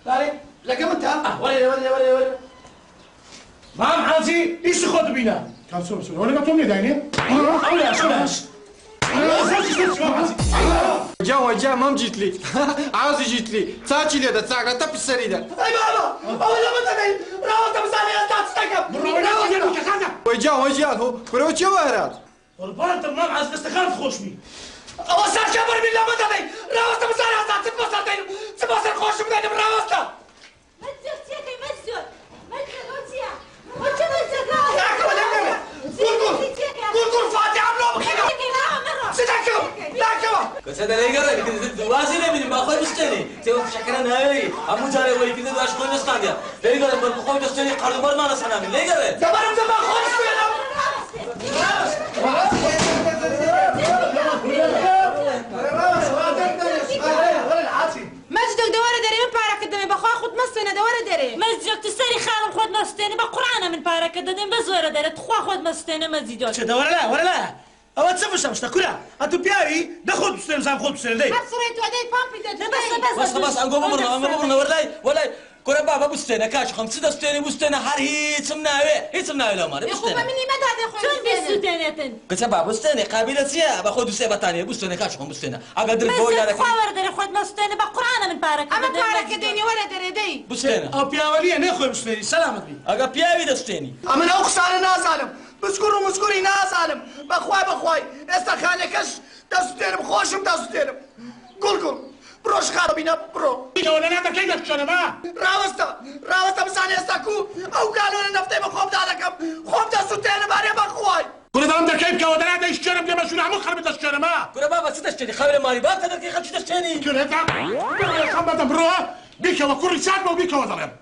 S12: دارێ لەگە من تا
S10: ولي مام حاجي ايش خد بينا
S7: كان سوى ولا لەگەڵ تۆم لێ داینێ
S5: جا مام جیتلی عازی جیتلی چاچی لێدە چاکە تەپی سەریدە
S12: ئەی بابا ئەوە لەمە دەدەی ڕاوەتە بزانێ ئێستا چ دەکەم
S5: وەی جیان هۆ کورەوە چێوە هەرات
S10: قربانتم مام حاج دەستەکانت خۆش بی
S12: ئەوە سەرکە بەربی لەمە دەدەی ڕاوەتە بزانێ ئێستا چت بەسەر دەینم چ بەسەر خۆشم دەینم ڕاوەستە
S2: مەزۆر چیەکەی مەزۆر مەزۆر چیە وەچە مەزۆر
S12: گورگور فات
S6: كسر لي قرر كده وازي لي من باخوي مستني تيوم شكرا هاي عمو جاري وي كده واش كل نستانيا لي قرر باخوي مستني قرر بر ما نسنا من لي قرر
S12: زبرم باخوي مستني
S9: مجدك دوره داري من بارك الدم بخوا خد مستنا دوره داري
S2: مزجك تسري خالم خود مستني بقرآن من بارك الدم بزوره داري تخوا خود مستني مزيدوك
S10: چه دوره لا ولا لا أو تصفش كلها أنتو بياوي دخل بستن زام خد بستن ليه
S9: حصريتو هداي بامبي
S6: بس أنقو بمرنا ولا كره بابا بستنا كاش 5 ستاني بستنا هر هيت سمناوي لو مار
S9: بستنا مني ما هذا خويا
S2: شون بستنتن
S6: كتبا بستنا قابله سيا باخذ سيبه ثانيه بستنا كاش بستنا اقدر فوق على
S2: خاور داري خود مستني بقرآن من بارك
S9: اما بارك ديني ولا داري دي
S6: بستنا
S10: أو بياولي أنا خوي بستني سلامت بي
S6: اقا بياوي دستاني
S12: اما انا اقصى ناس عالم مسكوري ناس عالم بخواي استخالكش دستين بخوشم دستين قول بروش خاربينا برو
S7: بينا ولا نادا كيدك شنو ما
S12: راوستا بساني استاكو او قالوا لنا نفتي بخوف دالكم خوف دستين باري بخواي
S7: كل ده عندك كيف كود نادا يشتري بلا مسؤول عمو خرب دشتري ما
S6: كره بابا ستشتري خاوي ماري باب تقدر كي خدش تشتري
S7: كل هذا خبط برو بيك وكل ساعه وبيك وضرب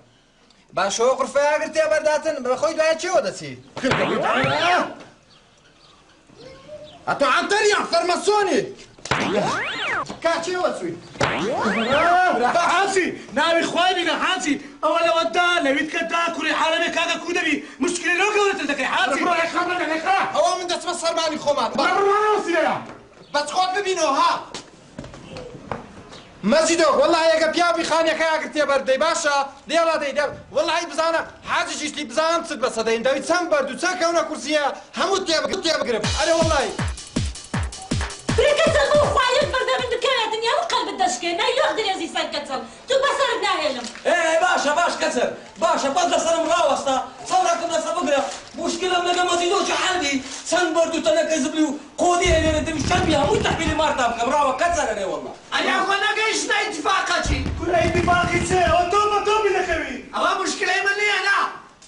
S5: باشۆ قورفەیە گرتێ بەرداتن بەخۆی دوایە چێوە دەچی ئەتۆ عەنتەریان فەرمەسۆنی کاچێوە چووی
S10: حاسي ناوي خوالي حاسي أولا ودا لويت كدا كوري حالمي كاغا كودبي مشكلة لو قولت لك حاسي
S7: برو يا خبر لك
S5: ئەوە من دەچمە سەرمانی خۆمان
S7: برو وسيله
S5: بەچ خۆت ببینەوە ها مەجیدۆ وەڵڵا ئەگە پیاوی خانیەکەیا گرتێ بەردەی باشە دێڵا دەی وەڵڵای بزانە حاجیشتی بزانم چت بەسە دەین دەوی چەند بەرد و چەند کەونە کورسیە هەموو تێبگرم ئەرێ وەڵڵای
S2: بركتل مو خوايل بردا من دكان الدنيا وقلب الدشكي نا يقدر يزي سكتل تو بصر بناهلم
S6: ايه باش كسر باشا بدل سلام راوستا صوركم ناس بقرا مشكله من ما زيدوش عندي سن بردو تنكز بلو قودي اللي انت مش تبيها مو تحميلي مرتب كبراوه كسر انا والله
S12: انا اخوانا قايش اتفاقاتي
S10: كل اتفاقي تسي وتوبي لكوي
S12: اما مشكله مني انا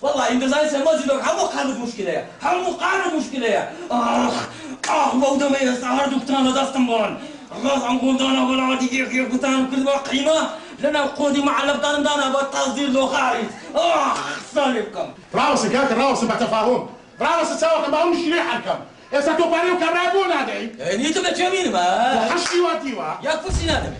S6: والله انت زي سما زيدوك هم قارب مشكله هم قارب مشكله موضوع ما يستعرض بتانا داستنبول خلاص عنقول دانا ولا دقيقة بتانا كل ما قيمة لنا قودي مع لبتان دانا بالتصدير لو خارج سالبكم
S7: راوس ياك راوس بتفاهم راوس تساوي كما هم شريحكم إذا تباريو كرابون هذي
S6: نيت بتشامين ما
S7: خشي وديوا
S6: يكفي سنادم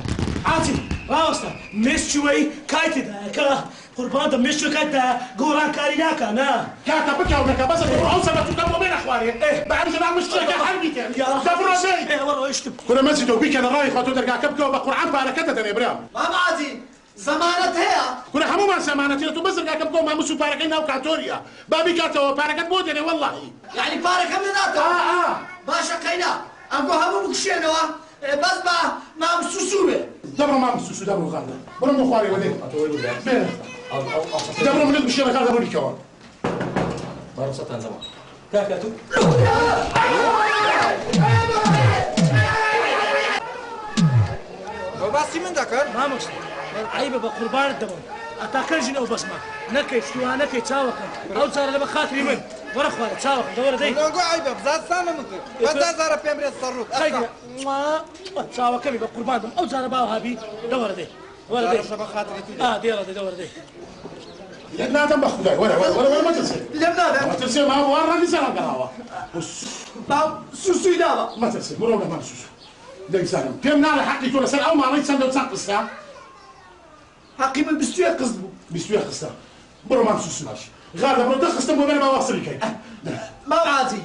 S10: عاتي راوستا مش شوي كايتدا كا قربان ده مش كايتدا قوران كاريناكا نا
S7: كاكا بكا وكاكا بس القرآن سبت تدمو بين أخواري بعد جناب مشترك حربي كان دبرو زي
S10: ايه والله اشتب
S7: كنا مسجد وبيك أنا رايح خاطر ترجع كبكة وبقرآن باركتها تاني إبراهيم
S12: ما بعدي زمانت هي
S7: كنا حمو ما سمانتي تو بس رجع كبكة ما مسوا باركينا وكاتوريا بابي كاتو باركت مودني والله
S12: يعني بارك من ذاته باشا قينا أنكو همو بكشينوا بس ما مسوسوه
S7: دبرو ما مسوسو دبرو غالي برو مخواري وديك دبرو من المشي غالي دبرو الكوان
S6: بارو ستان زمان كاكاتو
S5: باسی من دەکەن
S10: مامۆستا عیبە بە قوربانت دەبم ئەتاکەژین ئەو بەسمە نەکەی شتووان نەکەی چاوەکەم ئەو جارە لەبە خاتری من وەرە خوارە چاوەکەم دەوەرە دەی
S5: نۆگۆ عیبە بزانستانە من کرد 10000 پێم برێت سەرڕوت
S10: چاوەکەمی بە قوربان دەم ئەو جارە باو هابی دەوەرە دەی وەرە دەی دێڵە دەی دەوەرە دەی
S7: لا دم بخداي ولا ما تنسى ما تنسى ما هو ورا لسان القهوه
S12: سوسو دابا
S7: ما تنسى مرو ما سوسو داي سالم كم نال حقي تقول سال او ما ريت سند وتسقسها
S12: حقي من
S7: بستوي قصه برو ما سوسو ماشي غادا برو دخست مو ما واصل كي
S12: ما بعدي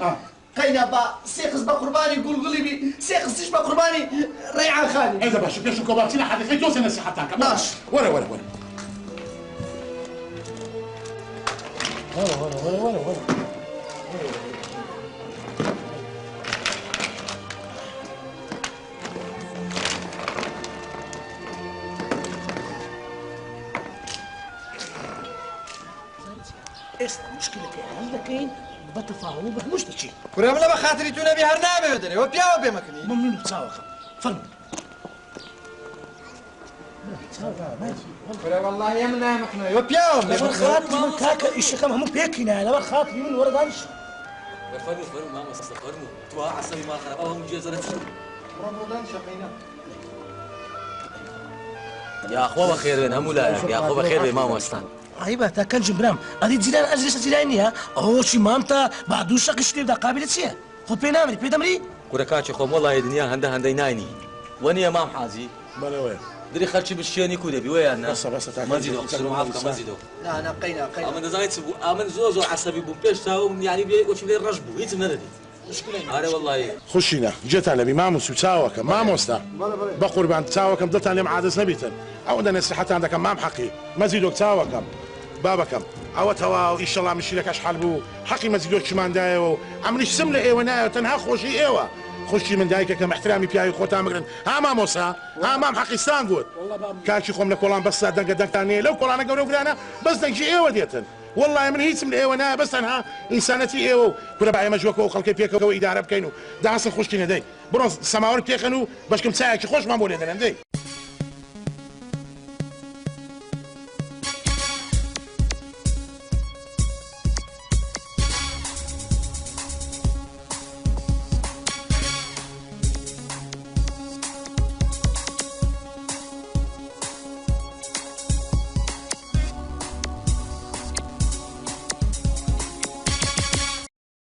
S12: قينا با سيقز بقرباني قلقلي بي سيقز بقرباني ريعان خالي
S7: اذا باش كاش كوبارتينا حقيقي توصل نصيحتك
S12: ماشي
S7: ولا
S10: ئێستا مشکلەکە هەڵ دەکەین بە تەفاهم بە هەموو شتێکی
S5: کورێم لە بە خاتری تو نەبی هەر نابێ دەرێ وە پیاوە بێمەکردی
S10: ممنون چاوەکەم فەرمو
S5: کورێ وەڵڵاهی من نامەکردنەوە وە پیاوە
S10: لەبەر خاتری من کاکە ئیشەکەم هەموو پێکینایە لەبەر خاتری من وەرە دانیش
S6: فرمو ماما فرمو تو عصبي ما خرب هم جزرت يا أخوة بخير وين هم ولا يا أخوة بخير وين ما مستان
S10: عيبة تاكل جبرام هذه جيران أجلس جيرانية أو شي مامتا بعدو شق شتي بدا قابلة شيء خذ بينامري بيدمري
S6: كوركاتش خوم والله الدنيا هندا نايني وني مام حازي
S7: بلا وين
S6: دري خرجي بالشيني كودي بويا أنا
S7: بس
S6: ما زيدو أكثر معافك ما زيدو
S4: لا نقينا
S6: أمن زايد سبو أمن زوزو عصبي بومبيش تاو يعني بي وش بلي رجبو هيت ندي أنا والله
S7: خشينا جيت انا بماموس وتساوك ماموستا بقربان تساوكم ضلت انا معادس نبيتن او انا نصيحه عندك مام حقي مزيدوك تساوكم بابكم او توا ان شاء الله مشي لك اشحال بو حقي مزيدوك شمان دايو عملي سمله ايوا نايو تنها خوشي ايوا خشي من دايك كم احترامي بياي خوتا مقرن ها ماموسا ها مام حقي ستانغوت كاشي خوم لكولان بس دنك دنك ثاني لو كولان قورو فلانا بس دنجي ايوا ديتن والله من هيت من ايوانا بس انها انسانتي ايو كل باعي مجوك وخلك بيك واداره بكينو داس خوش كنا داي برونز سماور بيخنو باش كم ساعه خوش ما مولي دندي